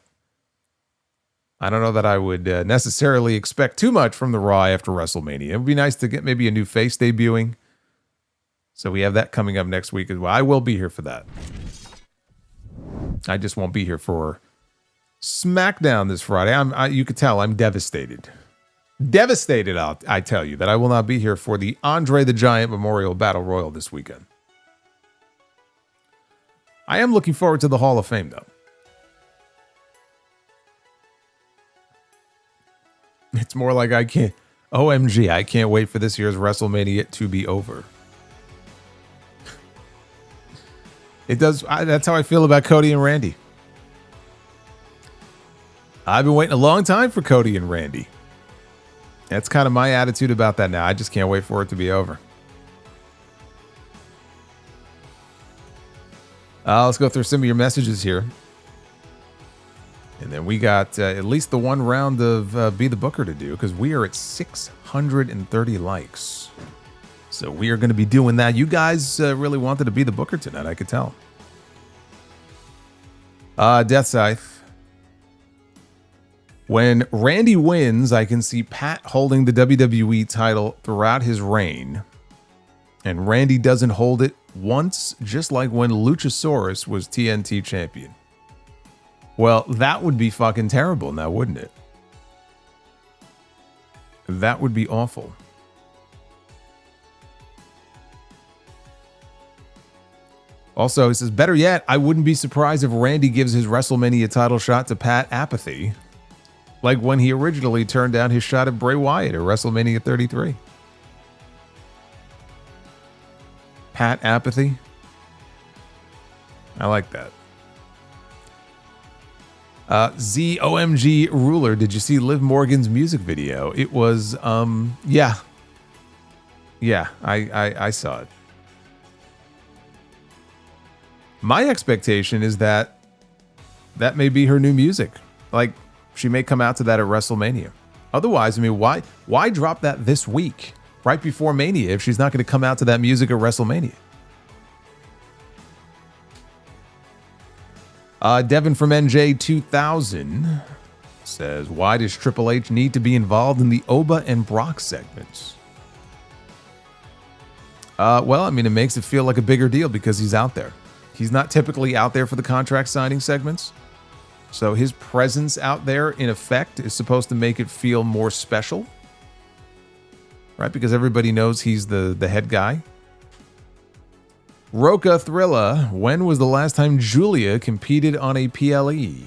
I don't know that I would necessarily expect too much from the Raw after WrestleMania. It would be nice to get maybe a new face debuting. So we have that coming up next week as well. I will be here for that. I just won't be here for SmackDown this Friday. You could tell I'm devastated. Devastated, I tell you, that I will not be here for the Andre the Giant Memorial Battle Royal this weekend. I am looking forward to the Hall of Fame, though. It's more like OMG, I can't wait for this year's WrestleMania to be over. It does. That's how I feel about Cody and Randy. I've been waiting a long time for Cody and Randy. That's kind of my attitude about that now. I just can't wait for it to be over. Let's go through some of your messages here. And then we got at least the one round of Be the Booker to do, because we are at 630 likes. So we are going to be doing that. You guys really wanted to be the Booker tonight, I could tell. Death Scythe. When Randy wins, I can see Pat holding the WWE title throughout his reign. And Randy doesn't hold it once, just like when Luchasaurus was TNT champion. Well, that would be fucking terrible now, wouldn't it? That would be awful. Also, he says, better yet, I wouldn't be surprised if Randy gives his WrestleMania title shot to Pat Apathy, like when he originally turned down his shot at Bray Wyatt at WrestleMania 33. Pat Apathy. I like that. ZOMG Ruler, did you see Liv Morgan's music video? It was, yeah. Yeah, I saw it. My expectation is that may be her new music. Like, she may come out to that at WrestleMania. Otherwise, I mean, why drop that this week, right before Mania, if she's not going to come out to that music at WrestleMania? Devin from NJ2000 says, why does Triple H need to be involved in the Oba and Brock segments? Well, I mean, it makes it feel like a bigger deal because he's out there. He's not typically out there for the contract signing segments. So his presence out there, in effect, is supposed to make it feel more special. Right? Because everybody knows he's the head guy. Roca Thrilla, when was the last time Julia competed on a PLE?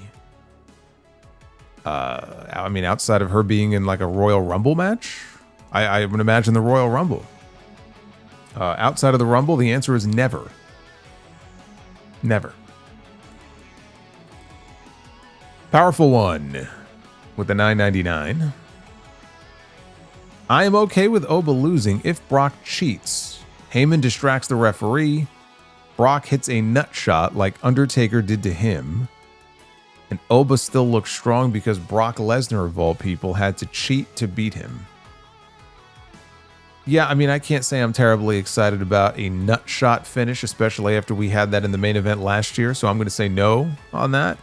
I mean, outside of her being in like a Royal Rumble match? I would imagine the Royal Rumble. Outside of the Rumble, the answer is never. Never. Powerful One with the $9.99. I am okay with Oba losing if Brock cheats. Heyman distracts the referee. Brock hits a nut shot like Undertaker did to him. And Oba still looks strong because Brock Lesnar, of all people, had to cheat to beat him. Yeah, I mean, I can't say I'm terribly excited about a nut shot finish, especially after we had that in the main event last year. So I'm going to say no on that.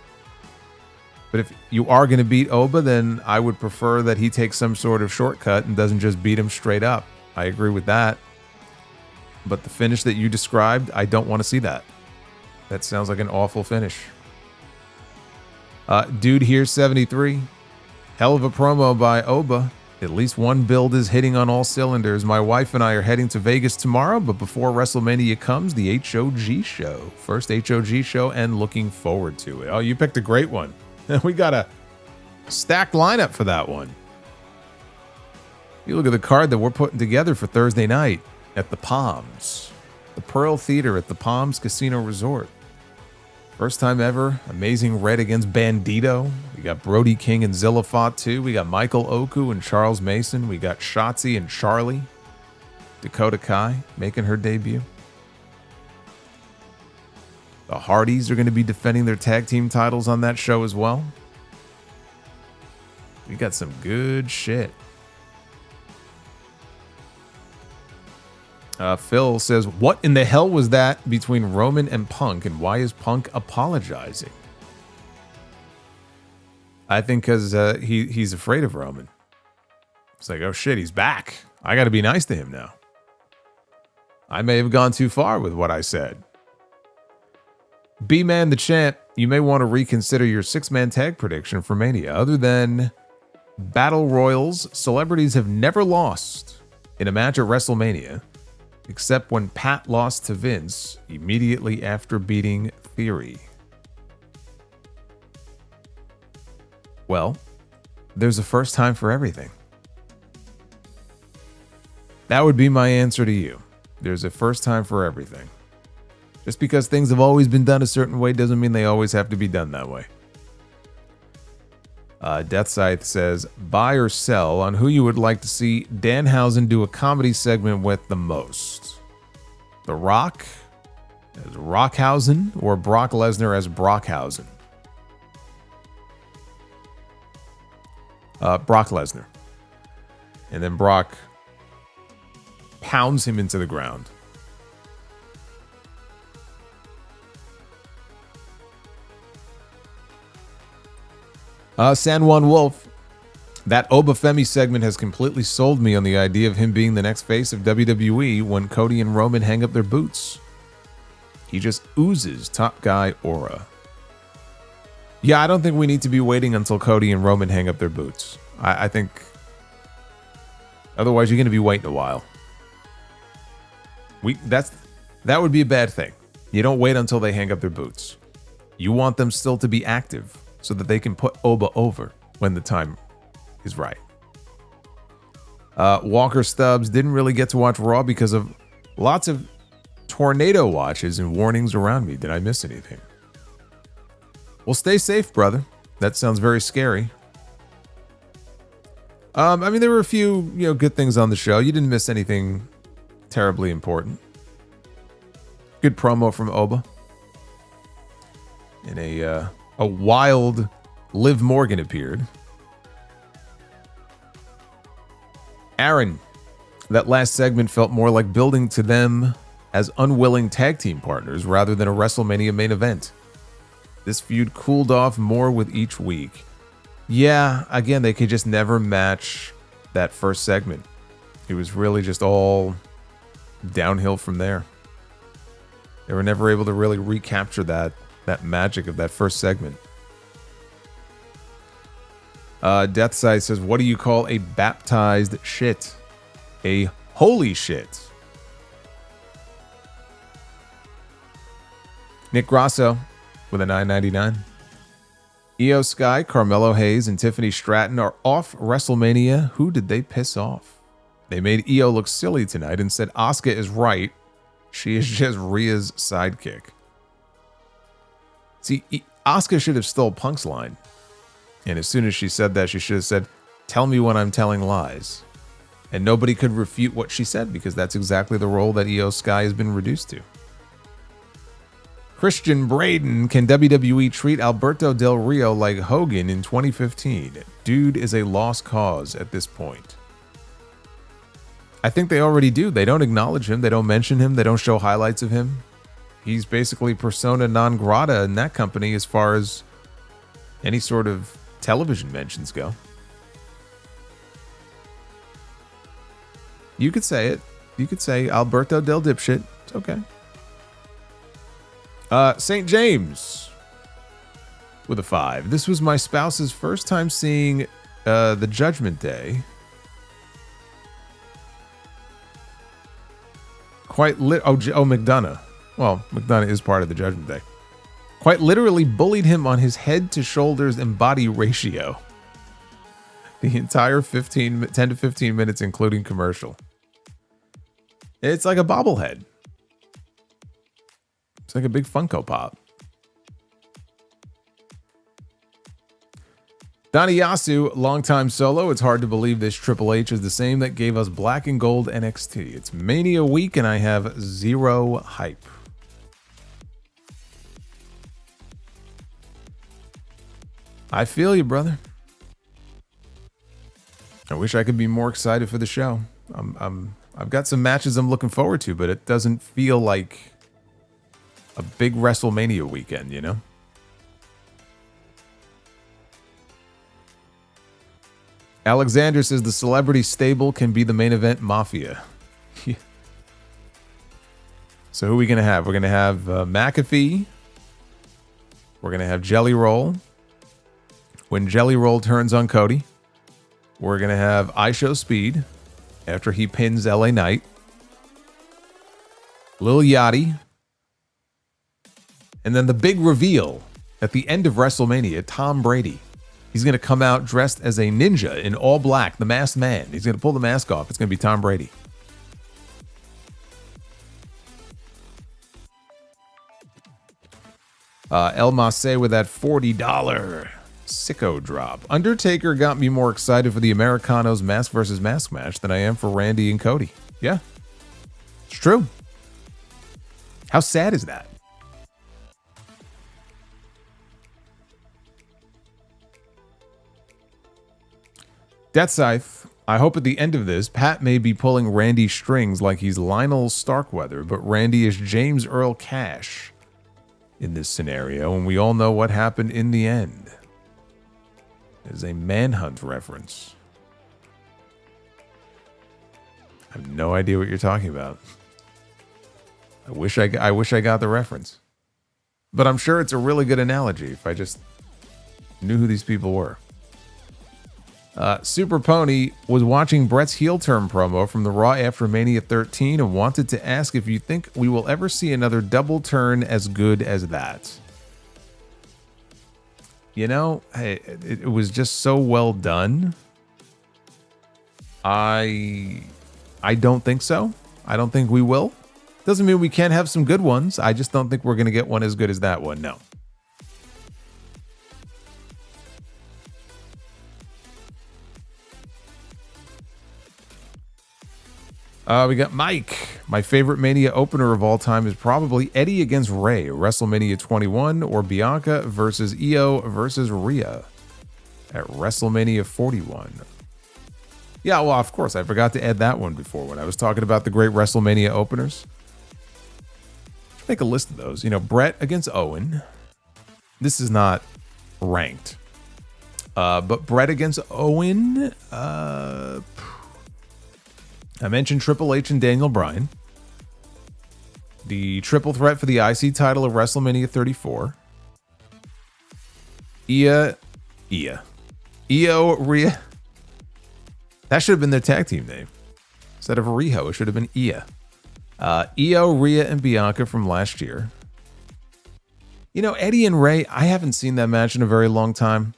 But if you are going to beat Oba, then I would prefer that he takes some sort of shortcut and doesn't just beat him straight up. I agree with that. But the finish that you described, I don't want to see that. That sounds like an awful finish. Dude here, 73. Hell of a promo by Oba. At least one build is hitting on all cylinders. My wife and I are heading to Vegas tomorrow, but before WrestleMania comes, the HOG show. First HOG show, and looking forward to it. Oh, you picked a great one. We got a stacked lineup for that one. You look at the card that we're putting together for Thursday night at the Palms. The Pearl Theater at the Palms Casino Resort. First time ever. Amazing Red against Bandito. We got Brody King and Zillafot too. We got Michael Oku and Charles Mason. We got Shotzi and Charlie. Dakota Kai making her debut. The Hardys are going to be defending their tag team titles on that show as well. We got some good shit. Phil says, what in the hell was that between Roman and Punk, and why is Punk apologizing? I think because he's afraid of Roman. It's like, oh shit, he's back. I got to be nice to him now. I may have gone too far with what I said. B-Man the Champ, you may want to reconsider your 6-man tag prediction for Mania. Other than Battle Royals, celebrities have never lost in a match at WrestleMania, except when Pat lost to Vince immediately after beating Theory. Well, there's a first time for everything. That would be my answer to you. There's a first time for everything. Just because things have always been done a certain way doesn't mean they always have to be done that way. Death Scythe says, buy or sell on who you would like to see Danhausen do a comedy segment with the most. The Rock as Rockhausen or Brock Lesnar as Brockhausen? Brock Lesnar. And then Brock pounds him into the ground. San Juan Wolf, that Oba Femi segment has completely sold me on the idea of him being the next face of WWE when Cody and Roman hang up their boots. He just oozes top guy aura. Yeah, I don't think we need to be waiting until Cody and Roman hang up their boots. I think otherwise you're going to be waiting a while. That would be a bad thing. You don't wait until they hang up their boots. You want them still to be active, so that they can put Oba over when the time is right. Walker Stubbs didn't really get to watch Raw because of lots of tornado watches and warnings around me. Did I miss anything? Well, stay safe, brother. That sounds very scary. I mean, there were a few, good things on the show. You didn't miss anything terribly important. Good promo from Oba. And a wild Liv Morgan appeared. Aaron, that last segment felt more like building to them as unwilling tag team partners rather than a WrestleMania main event. This feud cooled off more with each week. Yeah, again, they could just never match that first segment. It was really just all downhill from there. They were never able to really recapture that magic of that first segment. Deathside says, what do you call a baptized shit? A holy shit. Nick Grasso with a $9.99. Io Sky, Carmelo Hayes, and Tiffany Stratton are off WrestleMania. Who did they piss off? They made Io look silly tonight and said Asuka is right. She is just Rhea's sidekick. See, Asuka should have stole Punk's line. And as soon as she said that, she should have said, tell me when I'm telling lies. And nobody could refute what she said because that's exactly the role that Io Sky has been reduced to. Christian Braden, can WWE treat Alberto Del Rio like Hogan in 2015? Dude is a lost cause at this point. I think they already do. They don't acknowledge him. They don't mention him. They don't show highlights of him. He's basically persona non grata in that company as far as any sort of television mentions go. You could say it. You could say Alberto Del Dipshit. It's okay. St. James with a 5. This was my spouse's first time seeing the Judgment Day. McDonough. Well, McDonough is part of the Judgment Day. Quite literally bullied him on his head to shoulders and body ratio. The entire 10 to 15 minutes, including commercial. It's like a bobblehead. It's like a big Funko Pop. Donnie Yasu, longtime solo. It's hard to believe this Triple H is the same that gave us Black and Gold NXT. It's Mania week and I have zero hype. I feel you, brother. I wish I could be more excited for the show. I've got some matches I'm looking forward to, but it doesn't feel like a big WrestleMania weekend, you know? Alexander says the celebrity stable can be the main event Mafia. So who are we going to have? We're going to have McAfee. We're going to have Jelly Roll. When Jelly Roll turns on Cody. We're going to have I Show Speed after he pins LA Knight. Lil Yachty. And then the big reveal at the end of WrestleMania, Tom Brady. He's going to come out dressed as a ninja in all black, the masked man. He's going to pull the mask off. It's going to be Tom Brady. El Masse with that $40 sicko drop. Undertaker got me more excited for the Americanos mask versus mask match than I am for Randy and Cody. Yeah, it's true. How sad is that? Death Scythe, I hope at the end of this, Pat may be pulling Randy's strings like he's Lionel Starkweather, but Randy is James Earl Cash in this scenario, and we all know what happened in the end. It is a Manhunt reference. I have no idea what you're talking about. I wish I got the reference. But I'm sure it's a really good analogy if I just knew who these people were. Super Pony was watching Brett's heel turn promo from the Raw after Mania 13 and wanted to ask if you think we will ever see another double turn as good as that. You know, it was just so well done. I don't think so. I don't think we will. Doesn't mean we can't have some good ones. I just don't think we're going to get one as good as that one. No. We got Mike. My favorite Mania opener of all time is probably Eddie against Ray, WrestleMania 21, or Bianca versus Io versus Rhea at WrestleMania 41. Yeah, well, of course, I forgot to add that one before when I was talking about the great WrestleMania openers. Make a list of those. You know, Brett against Owen. This is not ranked. But Brett against Owen. I mentioned Triple H and Daniel Bryan. The triple threat for the IC title of WrestleMania 34. Io, Rhea. That should have been their tag team name. Instead of Riho, it should have been Io. Io, Rhea, and Bianca from last year. You know, Eddie and Ray, I haven't seen that match in a very long time.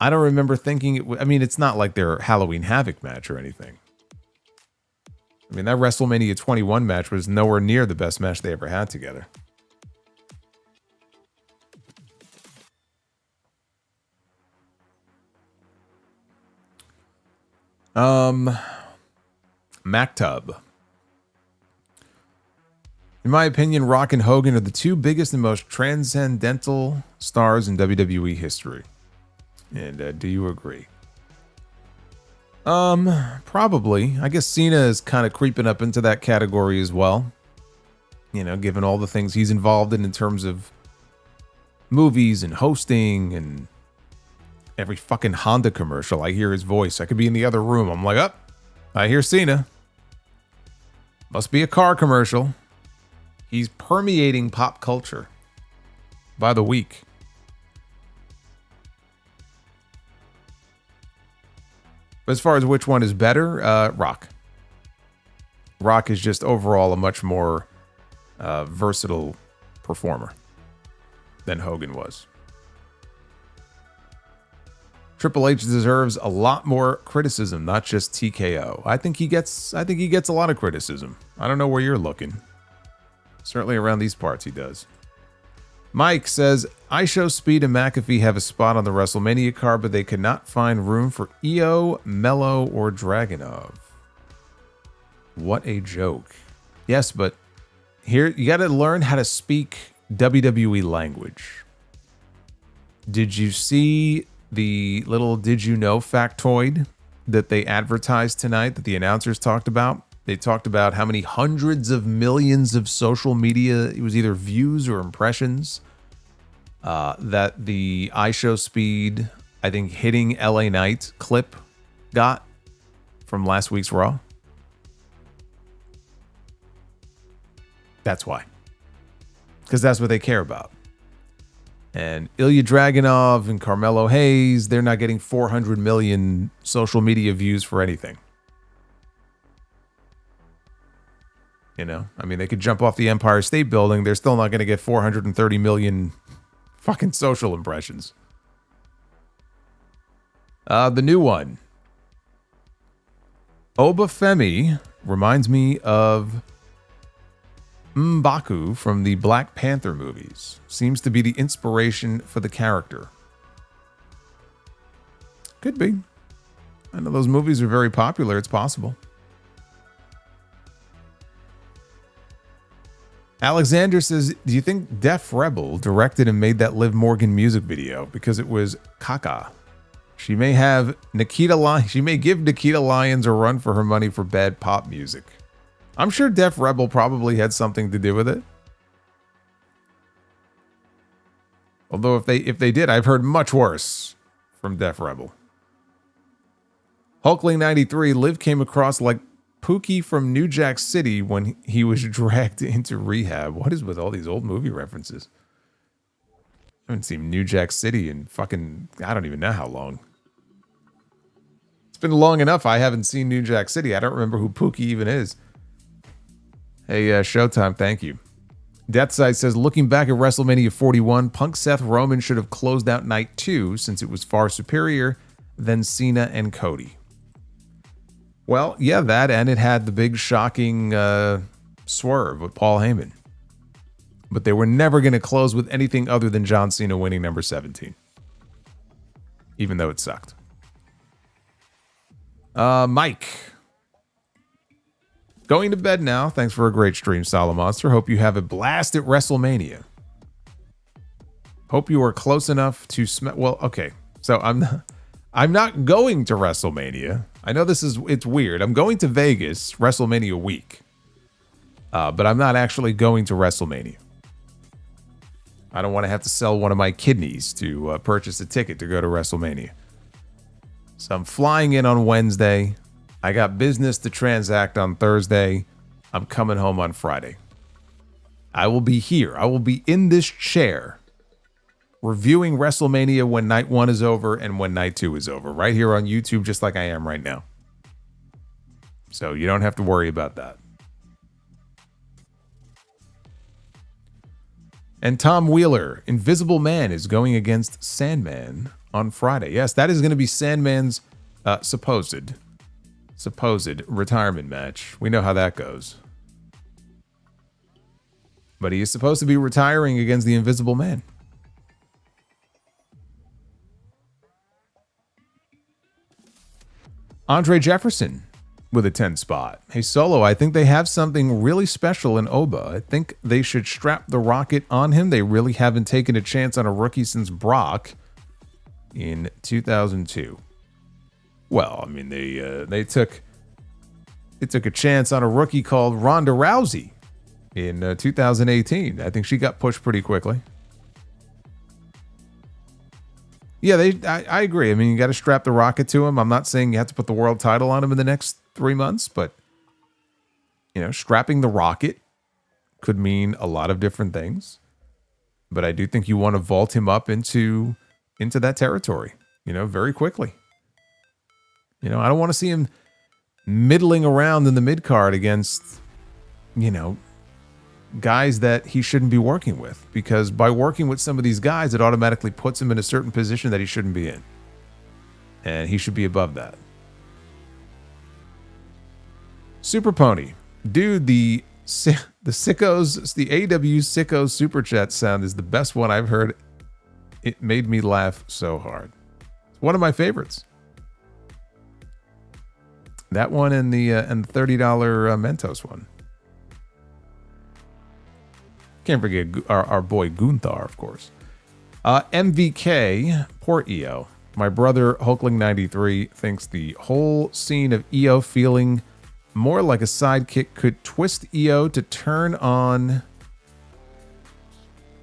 I don't remember thinking it. I mean, it's not like their Halloween Havoc match or anything. I mean, that WrestleMania 21 match was nowhere near the best match they ever had together. MacTub. In my opinion, Rock and Hogan are the two biggest and most transcendental stars in WWE history. And do you agree? Probably. I guess Cena is kind of creeping up into that category as well. You know, given all the things he's involved in terms of movies and hosting and every fucking Honda commercial. I hear his voice. I could be in the other room. I'm like, oh, I hear Cena. Must be a car commercial. He's permeating pop culture by the week. But as far as which one is better, Rock. Rock is just overall a much more versatile performer than Hogan was. Triple H deserves a lot more criticism, not just TKO. I think he gets a lot of criticism. I don't know where you're looking. Certainly around these parts he does. Mike says, I Show Speed and McAfee have a spot on the WrestleMania card, but they could not find room for Io, Mello, or Dragunov. What a joke. Yes, but here you got to learn how to speak WWE language. Did you see the little did you know factoid that they advertised tonight that the announcers talked about? They talked about how many hundreds of millions of social media, it was either views or impressions, that the I Show Speed, I think, hitting LA Knight clip got from last week's Raw. That's why. Because that's what they care about. And Ilya Dragunov and Carmelo Hayes, they're not getting 400 million social media views for anything. You know, I mean, they could jump off the Empire State Building. They're still not going to get 430 million fucking social impressions. The new one. Oba Femi reminds me of M'Baku from the Black Panther movies. Seems to be the inspiration for the character. Could be. I know those movies are very popular. It's possible. Alexander says, do you think Def Rebel directed and made that Liv Morgan music video because it was caca? She may give Nikita Lyons a run for her money for bad pop music. I'm sure Def Rebel probably had something to do with it. Although if they did, I've heard much worse from Def Rebel. Hulkling 93, Liv came across like Pookie from New Jack City when he was dragged into rehab. What is with all these old movie references? I haven't seen New Jack City in fucking, I don't even know how long. It's been long enough I haven't seen New Jack City. I don't remember who Pookie even is. Hey, Showtime, thank you. Deathside says, looking back at WrestleMania 41, Punk Seth Roman should have closed out night 2 since it was far superior than Cena and Cody. Well, yeah, that, and it had the big shocking swerve with Paul Heyman. But they were never going to close with anything other than John Cena winning number 17. Even though it sucked. Mike. Going to bed now. Thanks for a great stream, Solomonster. Hope you have a blast at WrestleMania. Hope you are close enough to smell. Well, okay. So I'm not going to WrestleMania. I know it's weird. I'm going to Vegas WrestleMania week. But I'm not actually going to WrestleMania. I don't want to have to sell one of my kidneys to purchase a ticket to go to WrestleMania. So I'm flying in on Wednesday. I got business to transact on Thursday. I'm coming home on Friday. I will be here. I will be in this chair reviewing WrestleMania when night 1 is over and when night 2 is over. Right here on YouTube, just like I am right now. So you don't have to worry about that. And Tom Wheeler, Invisible Man, is going against Sandman on Friday. Yes, that is going to be Sandman's supposed retirement match. We know how that goes. But he is supposed to be retiring against the Invisible Man. Andre Jefferson with a 10 spot. Hey, Solo, I think they have something really special in Oba. I think they should strap the rocket on him. They really haven't taken a chance on a rookie since Brock in 2002. Well, I mean, they took a chance on a rookie called Ronda Rousey in 2018. I think she got pushed pretty quickly. Yeah, I agree. I mean, you got to strap the rocket to him. I'm not saying you have to put the world title on him in the next 3 months, but strapping the rocket could mean a lot of different things. But I do think you want to vault him up into that territory, very quickly. I don't want to see him middling around in the mid card against, guys that he shouldn't be working with, because by working with some of these guys, it automatically puts him in a certain position that he shouldn't be in. And he should be above that. Super Pony. Dude, the Sickos, the AW Sickos Super Chat sound is the best one I've heard. It made me laugh so hard. It's one of my favorites. That one and the $30 Mentos one. Can't forget our boy Gunther, of course. MVK, poor EO. My brother Hulkling93 thinks the whole scene of EO feeling more like a sidekick could twist EO to turn on.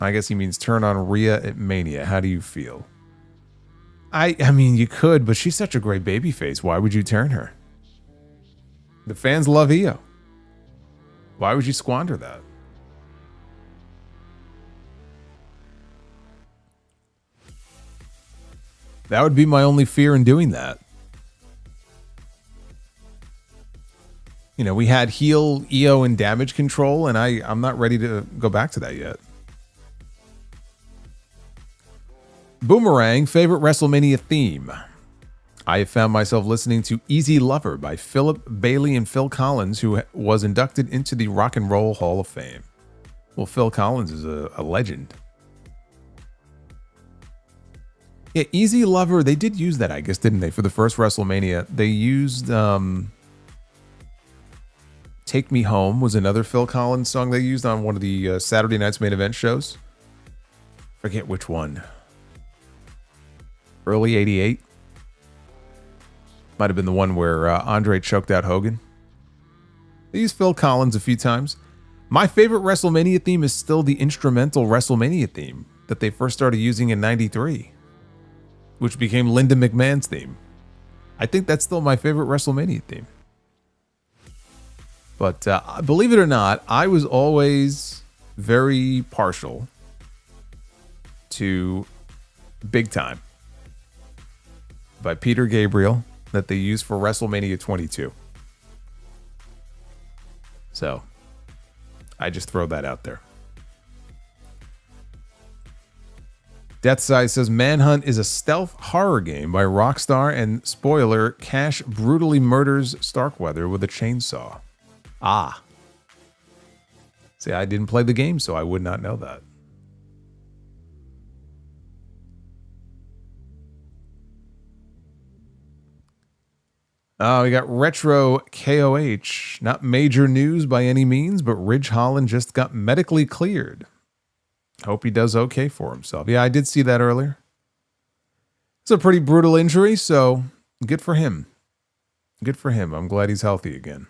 I guess he means turn on Rhea at Mania. How do you feel? I mean, you could, but she's such a great babyface. Why would you turn her? The fans love EO. Why would you squander that? That would be my only fear in doing that. We had heel EO and damage control, and I'm not ready to go back to that yet. Boomerang, favorite WrestleMania theme. I have found myself listening to Easy Lover by Philip Bailey and Phil Collins, who was inducted into the Rock and Roll Hall of Fame. Well, Phil Collins is a legend. Yeah, Easy Lover, they did use that, I guess, didn't they? For the first WrestleMania. They used Take Me Home was another Phil Collins song they used on one of the Saturday Night's Main Event shows. Forget which one. Early 88. Might have been the one where Andre choked out Hogan. They used Phil Collins a few times. My favorite WrestleMania theme is still the instrumental WrestleMania theme that they first started using in 93. Which became Linda McMahon's theme. I think that's still my favorite WrestleMania theme. But believe it or not, I was always very partial to Big Time by Peter Gabriel that they used for WrestleMania 22. So, I just throw that out there. Deathside says Manhunt is a stealth horror game by Rockstar, and spoiler, Cash brutally murders Starkweather with a chainsaw. Ah. See, I didn't play the game, so I would not know that. We got Retro KOH. Not major news by any means, but Ridge Holland just got medically cleared. Hope he does okay for himself. Yeah, I did see that earlier. It's a pretty brutal injury, so good for him. Good for him. I'm glad he's healthy again.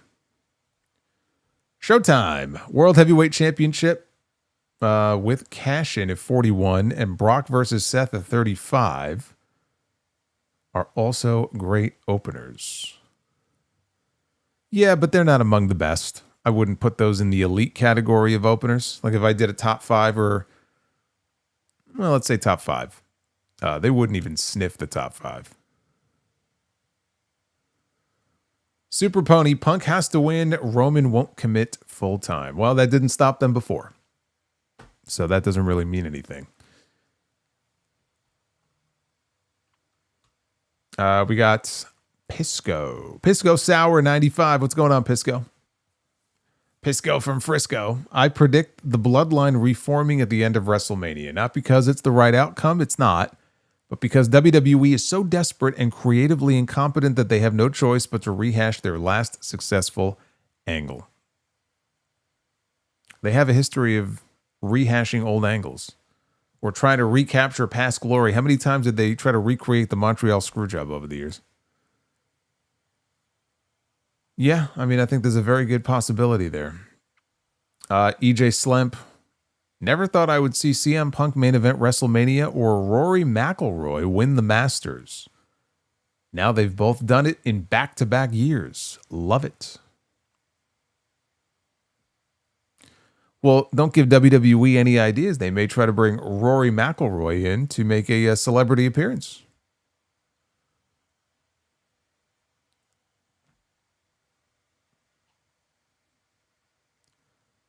Showtime. World Heavyweight Championship with cash-in at 41 and Brock versus Seth at 35 are also great openers. Yeah, but they're not among the best. I wouldn't put those in the elite category of openers. Like if I did a top 5 or, well, let's say top 5. They wouldn't even sniff the top 5. Super Pony, Punk has to win. Roman won't commit full time. Well, that didn't stop them before. So that doesn't really mean anything. We got Pisco. Pisco Sour 95. What's going on, Pisco? Pisco from Frisco. I predict the Bloodline reforming at the end of WrestleMania. Not because it's the right outcome. It's not. But because WWE is so desperate and creatively incompetent that they have no choice but to rehash their last successful angle. They have a history of rehashing old angles or trying to recapture past glory. How many times did they try to recreate the Montreal Screwjob over the years? Yeah, I mean, I think there's a very good possibility there. EJ Slemp. Never thought I would see CM Punk main event WrestleMania or Rory McIlroy win the Masters. Now they've both done it in back-to-back years. Love it. Well, don't give WWE any ideas. They may try to bring Rory McIlroy in to make a celebrity appearance.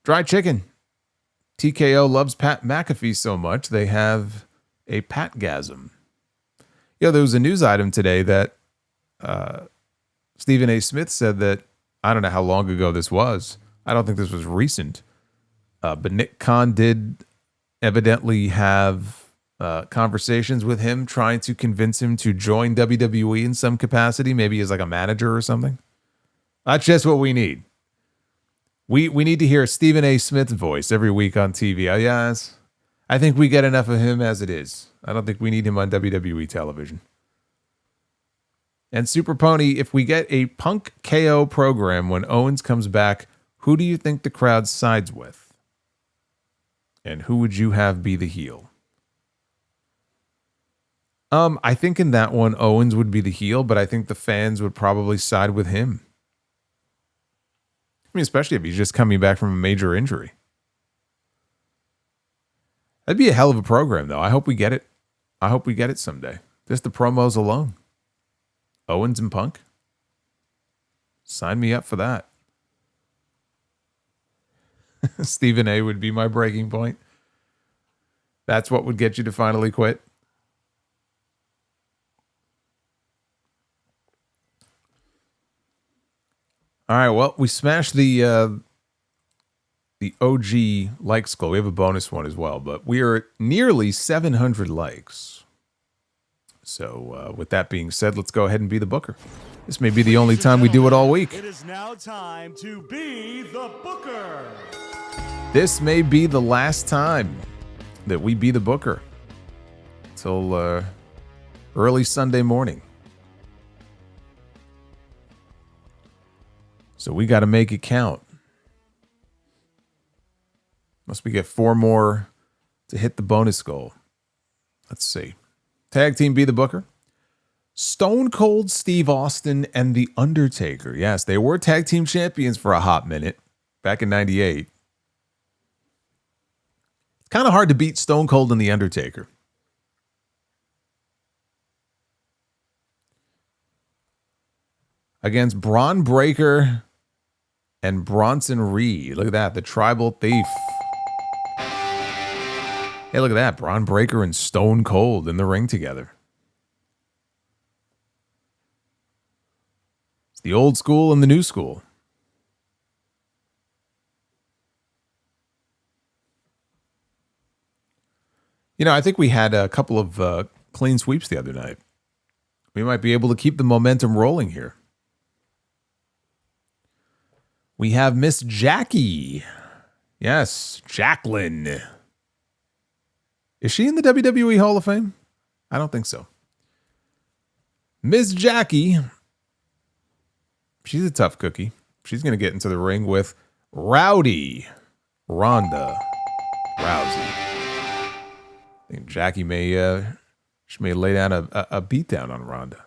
Dry chicken. TKO loves Pat McAfee so much they have a Patgasm. There was a news item today that Stephen A. Smith said that, I don't know how long ago this was. I don't think this was recent. But Nick Khan did evidently have conversations with him trying to convince him to join WWE in some capacity, maybe as like a manager or something. That's just what we need. We need to hear Stephen A. Smith's voice every week on TV. Yes, I think we get enough of him as it is. I don't think we need him on WWE television. And Super Pony, if we get a Punk KO program when Owens comes back, who do you think the crowd sides with? And who would you have be the heel? I think in that one, Owens would be the heel, but I think the fans would probably side with him. I mean, especially if he's just coming back from a major injury. That'd be a hell of a program, though. I hope we get it. I hope we get it someday. Just the promos alone. Owens and Punk. Sign me up for that. Stephen A. would be my breaking point. That's what would get you to finally quit. All right, well, we smashed the OG likes goal. We have a bonus one as well, but we are at nearly 700 likes. So with that being said, let's go ahead and be the booker. This may be the only time we do it all week. It is now time to be the booker. This may be the last time that we be the booker until early Sunday morning. So we got to make it count. Must we get 4 more to hit the bonus goal? Let's see. Tag team be the booker. Stone Cold Steve Austin and The Undertaker. Yes, they were tag team champions for a hot minute back in 98. It's kind of hard to beat Stone Cold and The Undertaker. Against Braun Breaker and Bronson Reed. Look at that, the tribal thief. Hey, look at that, Braun Breaker and Stone Cold in the ring together. It's the old school and the new school. You know, I think we had a couple of clean sweeps the other night. We might be able to keep the momentum rolling here. We have Miss Jackie. Yes, Jacqueline. Is she in the WWE Hall of Fame? I don't think so. Miss Jackie. She's a tough cookie. She's going to get into the ring with Rowdy Ronda Rousey. I think Jackie may lay down a beatdown on Ronda.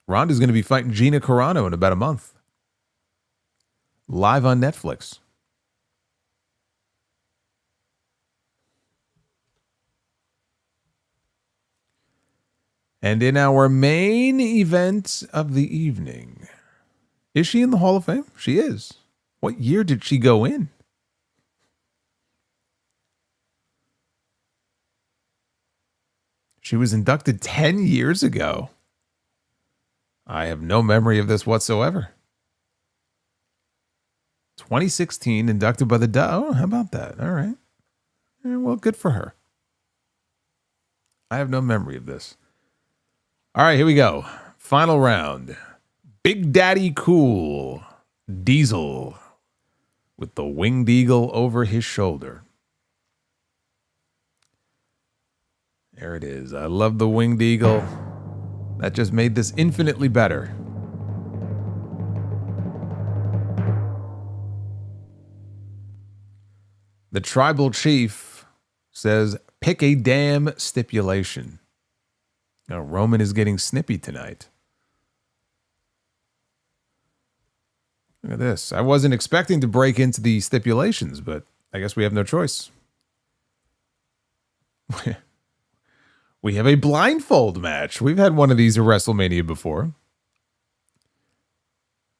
Ronda's going to be fighting Gina Carano in about a month. Live on Netflix. And in our main event of the evening, is she in the Hall of Fame? She is. What year did she go in? She was inducted 10 years ago. I have no memory of this whatsoever. 2016, inducted by the... Oh, how about that? All right. Well, good for her. I have no memory of this. All right, here we go. Final round. Big Daddy Cool. Diesel. With the winged eagle over his shoulder. There it is. I love the winged eagle. That just made this infinitely better. The tribal chief says, pick a damn stipulation. Now, Roman is getting snippy tonight. Look at this. I wasn't expecting to break into the stipulations, but I guess we have no choice. We have a blindfold match. We've had one of these at WrestleMania before.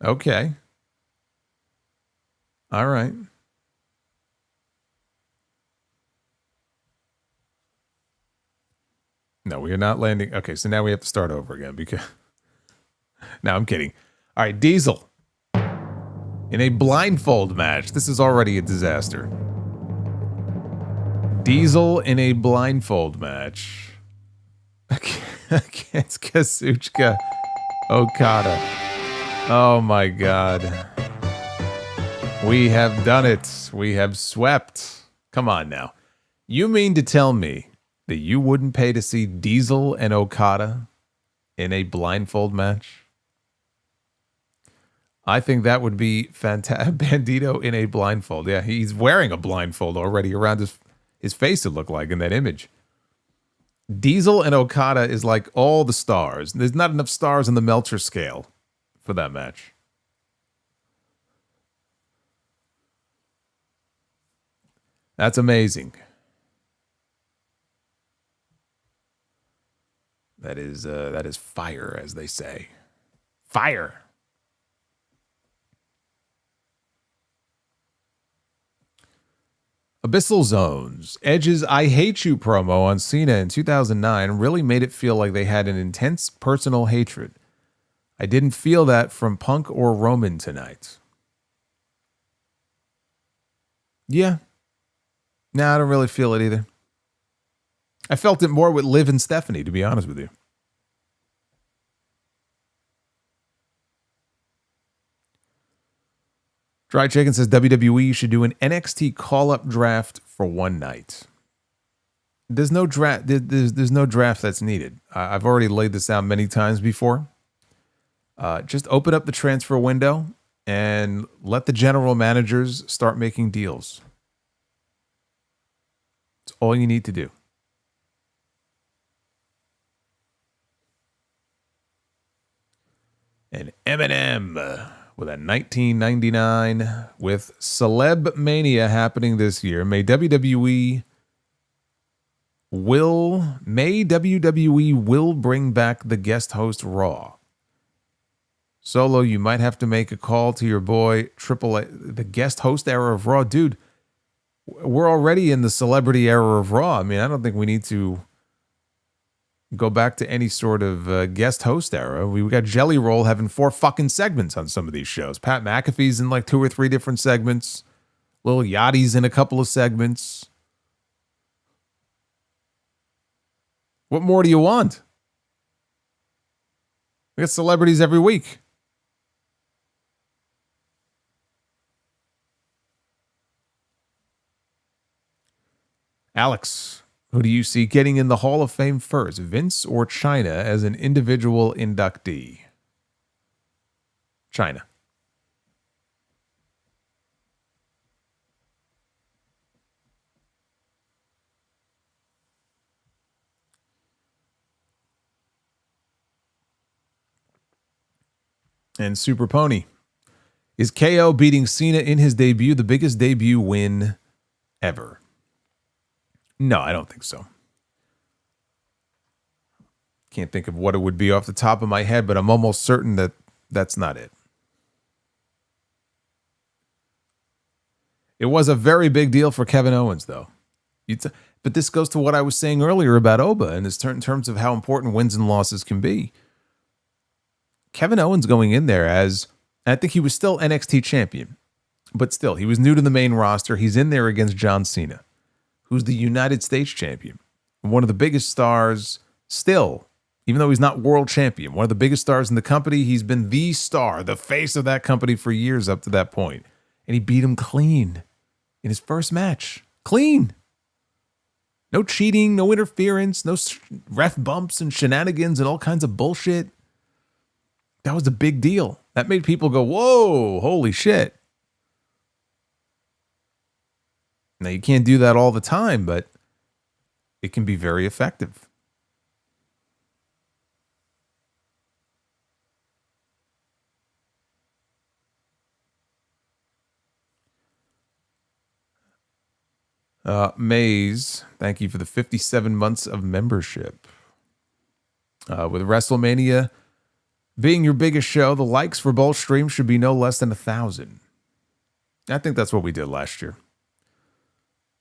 Okay. All right. No, we are not landing. Okay, so now we have to start over again because... No, I'm kidding. All right, Diesel. In a blindfold match. This is already a disaster. Diesel in a blindfold match. Against Kazuchika Okada. Oh my God. We have done it. We have swept. Come on now. You mean to tell me that you wouldn't pay to see Diesel and Okada in a blindfold match? I think that would be fantastic. Bandito in a blindfold. Yeah, he's wearing a blindfold already around his face, it looked like, in that image. Diesel and Okada is like all the stars. There's not enough stars on the Meltzer scale for that match. That's amazing. That is fire, as they say. Fire. Abyssal Zones. Edge's I Hate You promo on Cena in 2009 really made it feel like they had an intense personal hatred. I didn't feel that from Punk or Roman tonight. Yeah. No, I don't really feel it either. I felt it more with Liv and Stephanie, to be honest with you. Dry Chicken says WWE should do an NXT call-up draft for one night. There's no draft. There's no draft that's needed. I've already laid this out many times before. Just open up the transfer window and let the general managers start making deals. It's all you need to do. And Eminem with a 1999 with Celeb Mania happening this year. May WWE will bring back the guest host Raw. Solo, you might have to make a call to your boy Triple A. The guest host era of Raw, dude. We're already in the celebrity era of Raw. I mean, I don't think we need to go back to any sort of guest host era. We got Jelly Roll having 4 fucking segments on some of these shows. Pat McAfee's in like 2 or 3 different segments. Lil Yachty's in a couple of segments. What more do you want? We got celebrities every week. Alex, who do you see getting in the Hall of Fame first, Vince or China as an individual inductee? China. And Super Pony. Is KO beating Cena in his debut the biggest debut win ever? No, I don't think so. Can't think of what it would be off the top of my head, but I'm almost certain that that's not it. It was a very big deal for Kevin Owens, though. But this goes to what I was saying earlier about Oba and in terms of how important wins and losses can be. Kevin Owens going in there as, I think he was still NXT champion, but still, he was new to the main roster. He's in there against John Cena, who's the United States champion. One of the biggest stars still, even though he's not world champion, one of the biggest stars in the company. He's been the star, the face of that company for years up to that point. And he beat him clean in his first match. Clean. No cheating, no interference, no ref bumps and shenanigans and all kinds of bullshit. That was a big deal. That made people go, whoa, holy shit. Now, you can't do that all the time, but it can be very effective. Maze, thank you for the 57 months of membership. With WrestleMania being your biggest show, the likes for both streams should be no less than 1,000. I think that's what we did last year.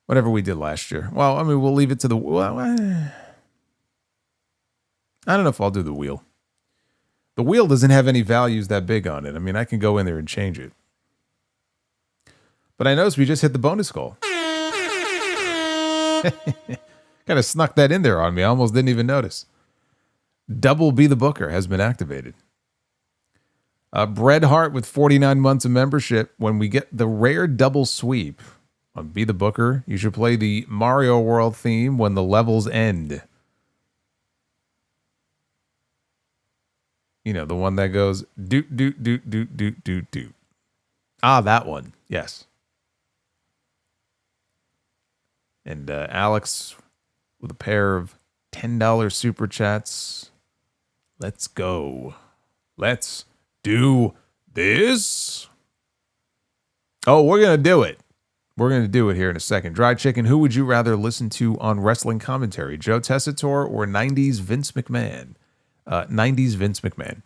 Whatever we did last year. Well, I mean, we'll leave it to the... Well, I don't know if I'll do the wheel. The wheel doesn't have any values that big on it. I mean, I can go in there and change it. But I noticed we just hit the bonus goal. Kind of snuck that in there on me. I almost didn't even notice. Double Be the Booker has been activated. Bret Hart with 49 months of membership. When we get the rare double sweep on Be the Booker, you should play the Mario World theme when the levels end. You know, the one that goes doot, doot, doot, doot, doot, doot, doot. Ah, that one. Yes. And Alex with a pair of $10 super chats. Let's go. Let's do this. Oh, we're going to do it. We're going to do it here in a second. Dry Chicken, who would you rather listen to on wrestling commentary? Joe Tessitore or 90s Vince McMahon? 90s Vince McMahon.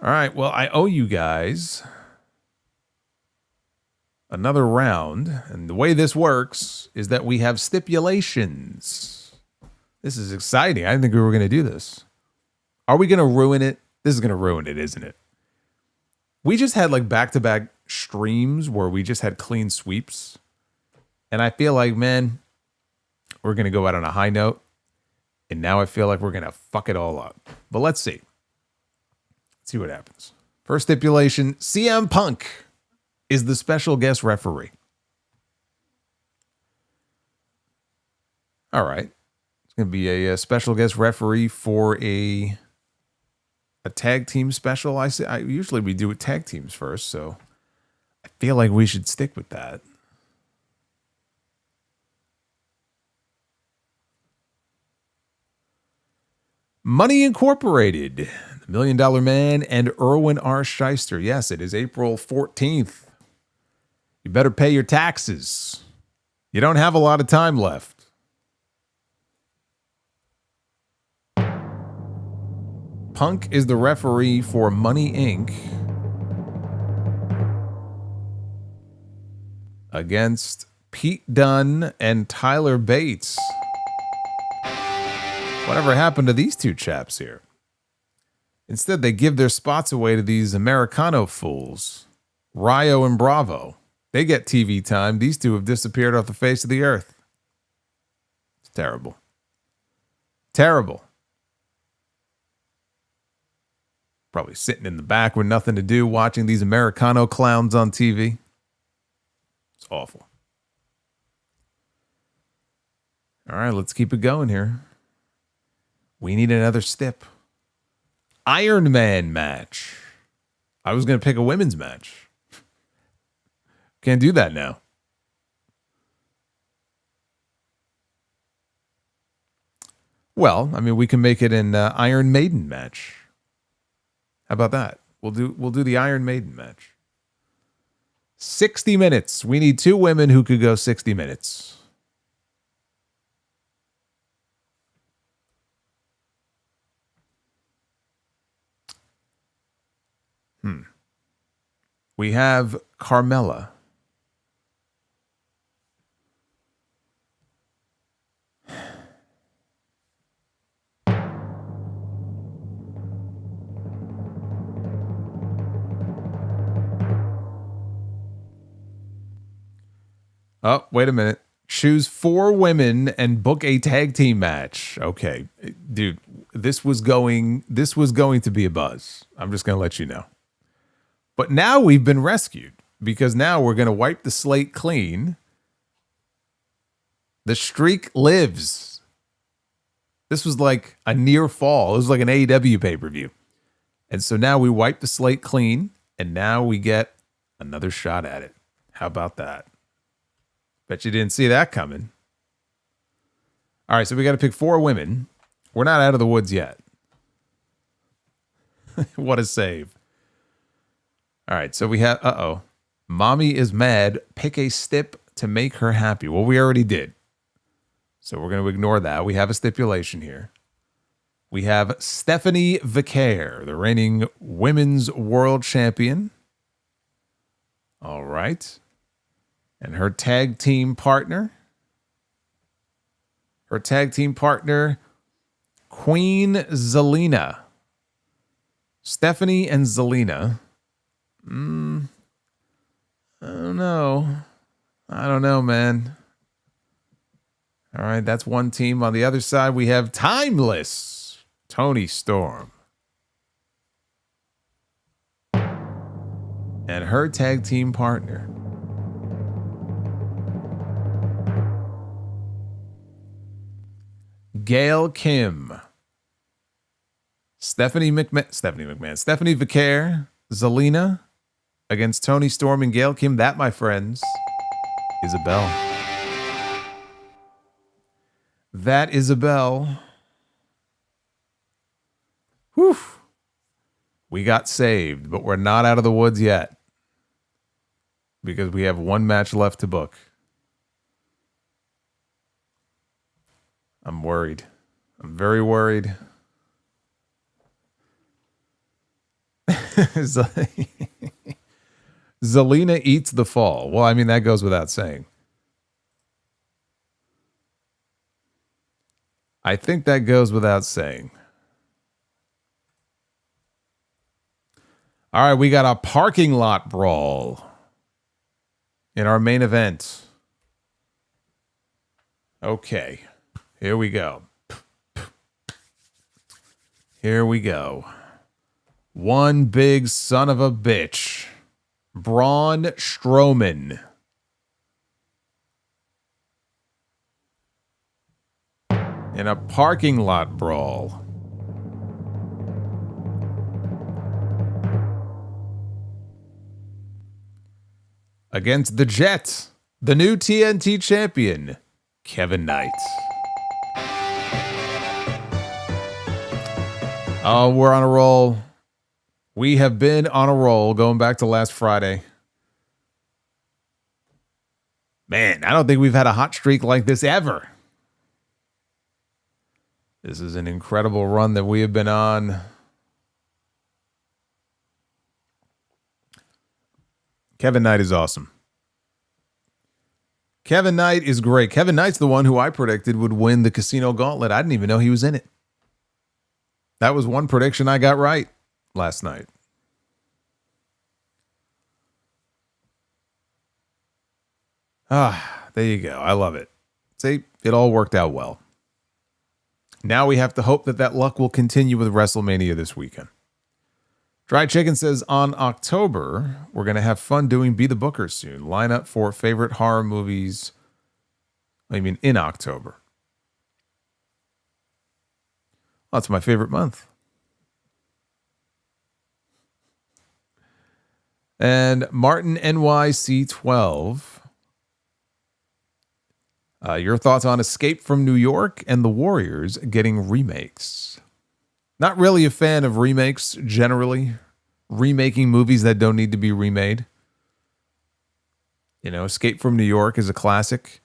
All right. Well, I owe you guys another round. And the way this works is that we have stipulations. This is exciting. I didn't think we were going to do this. Are we going to ruin it? This is going to ruin it, isn't it? We just had like back-to-back streams where we just had clean sweeps. And I feel like, man, we're going to go out on a high note. And now I feel like we're going to fuck it all up. But let's see. Let's see what happens. First stipulation, CM Punk is the special guest referee. All right. It's going to be a special guest referee for a tag team special. I usually we do it tag teams first, so I feel like we should stick with that. Money Incorporated, The $1 Million Man, and Erwin R. Shyster. Yes, it is April 14th. You better pay your taxes. You don't have a lot of time left. Punk is the referee for Money Inc. against Pete Dunne and Tyler Bates. Whatever happened to these two chaps here? Instead, they give their spots away to these Americano fools, Ryo and Bravo. They get TV time. These two have disappeared off the face of the earth. It's terrible. Terrible. Probably sitting in the back with nothing to do, watching these Americano clowns on TV. It's awful. All right, let's keep it going here. We need another stip. Iron Man match. I was going to pick a women's match. Can't do that now. Well, I mean, we can make it an Iron Maiden match. How about that? We'll do the Iron Maiden match. 60 minutes. We need 2 women who could go 60 minutes. We have Carmella. Oh, wait a minute. Choose 4 women and book a tag team match. Okay, dude, this was going to be a buzz. I'm just going to let you know. But now we've been rescued because now we're going to wipe the slate clean. The streak lives. This was like a near fall. It was like an AEW pay-per-view. And so now we wipe the slate clean and now we get another shot at it. How about that? Bet you didn't see that coming. All right, so we got to pick 4 women. We're not out of the woods yet. What a save. All right, so we have, Mommy is mad. Pick a stip to make her happy. Well, we already did. So we're going to ignore that. We have a stipulation here. We have Stephanie Vicaire, the reigning women's world champion. All right. And her tag team partner. Queen Zelina. Stephanie and Zelina. I don't know, man. All right, that's one team. On the other side, we have Timeless Tony Storm. And her tag team partner. Gail Kim. Stephanie Vicaire. Zelina. Against Tony Storm and Gail Kim. That, my friends, is a bell. That is a bell. Whew. We got saved, but we're not out of the woods yet. Because we have 1 match left to book. I'm worried. I'm very worried. Zelina eats the fall. Well, I mean, that goes without saying. I think that goes without saying. All right, we got a parking lot brawl in our main event. Okay, here we go. Here we go. One big son of a bitch. Braun Strowman. In a parking lot brawl. Against the Jet, the new TNT champion, Kevin Knight. Oh, we're on a roll. We have been on a roll going back to last Friday. Man, I don't think we've had a hot streak like this ever. This is an incredible run that we have been on. Kevin Knight is awesome. Kevin Knight is great. Kevin Knight's the one who I predicted would win the Casino Gauntlet. I didn't even know he was in it. That was one prediction I got right last night. There you go. I love it. See, it all worked out well. Now we have to hope that luck will continue with WrestleMania this weekend. Dry Chicken says on October, we're going to have fun doing Be the Booker soon. Line up for favorite horror movies. I mean, in October. Oh, it's my favorite month. And Martin NYC12. Your thoughts on Escape from New York and The Warriors getting remakes? Not really a fan of remakes, generally. Remaking movies that don't need to be remade. You know, Escape from New York is a classic.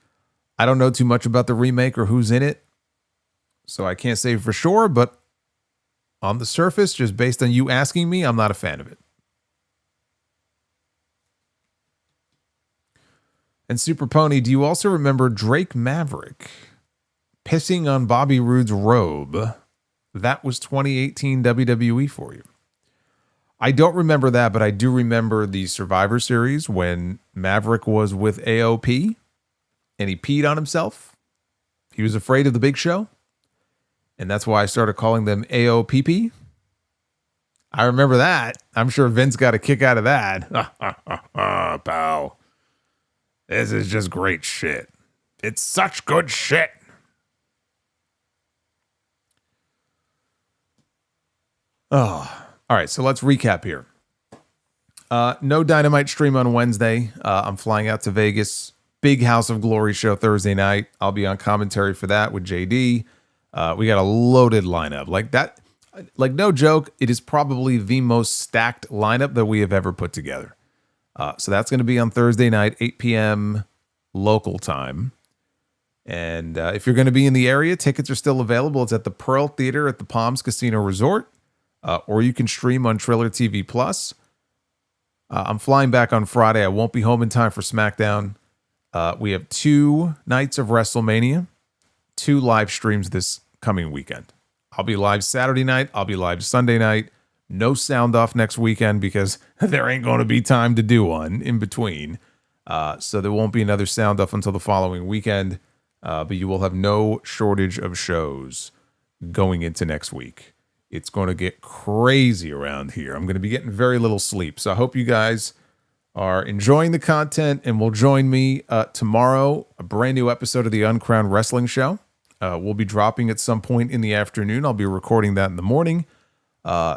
I don't know too much about the remake or who's in it, so I can't say for sure, but on the surface, just based on you asking me, I'm not a fan of it. And Super Pony, do you also remember Drake Maverick pissing on Bobby Roode's robe? That was 2018 WWE for you. I don't remember that, but I do remember the Survivor Series when Maverick was with AOP and he peed on himself. He was afraid of the Big Show. And that's why I started calling them AOPP. I remember that. I'm sure Vince got a kick out of that. Pal. This is just great shit. It's such good shit. Oh, all right. So let's recap here. No Dynamite stream on Wednesday. I'm flying out to Vegas. Big House of Glory show Thursday night. I'll be on commentary for that with JD. We got a loaded lineup like that. Like no joke, it is probably the most stacked lineup that we have ever put together. So that's going to be on Thursday night, 8 p.m. local time. And if you're going to be in the area, tickets are still available. It's at the Pearl Theater at the Palms Casino Resort. Or you can stream on Triller TV Plus. I'm flying back on Friday. I won't be home in time for SmackDown. We have 2 nights of WrestleMania, 2 live streams this coming weekend. I'll be live Saturday night. I'll be live Sunday night. No sound off next weekend because there ain't going to be time to do one in between. So there won't be another sound off until the following weekend. But you will have no shortage of shows going into next week. It's going to get crazy around here. I'm going to be getting very little sleep. So I hope you guys are enjoying the content and will join me tomorrow. A brand new episode of the Uncrowned Wrestling Show. We'll be dropping at some point in the afternoon. I'll be recording that in the morning.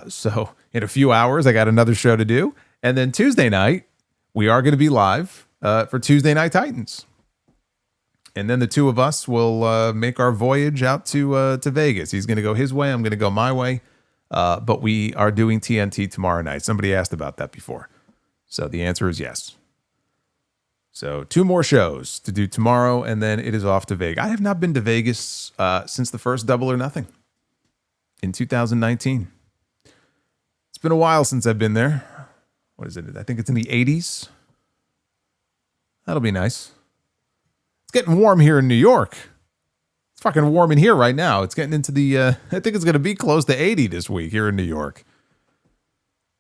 So in a few hours, I got another show to do. And then Tuesday night, we are going to be live for Tuesday Night Titans. And then the two of us will make our voyage out to Vegas. He's going to go his way. I'm going to go my way. But we are doing TNT tomorrow night. Somebody asked about that before. So the answer is yes. So 2 more shows to do tomorrow, and then it is off to Vegas. I have not been to Vegas since the first Double or Nothing in 2019. It's been a while since I've been there. What is it? I think it's in the 80s. That'll be nice. It's getting warm here in New York. It's fucking warm in here right now. It's getting into the, I think it's going to be close to 80 this week here in New York.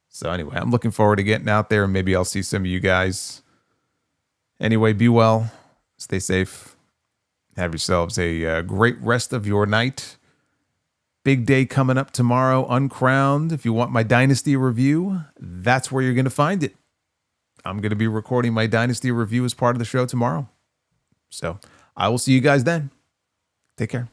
So anyway, I'm looking forward to getting out there and maybe I'll see some of you guys. Anyway, be well. Stay safe. Have yourselves a great rest of your night. Big day coming up tomorrow, Uncrowned. If you want my Dynasty review, that's where you're going to find it. I'm going to be recording my Dynasty review as part of the show tomorrow. So I will see you guys then. Take care.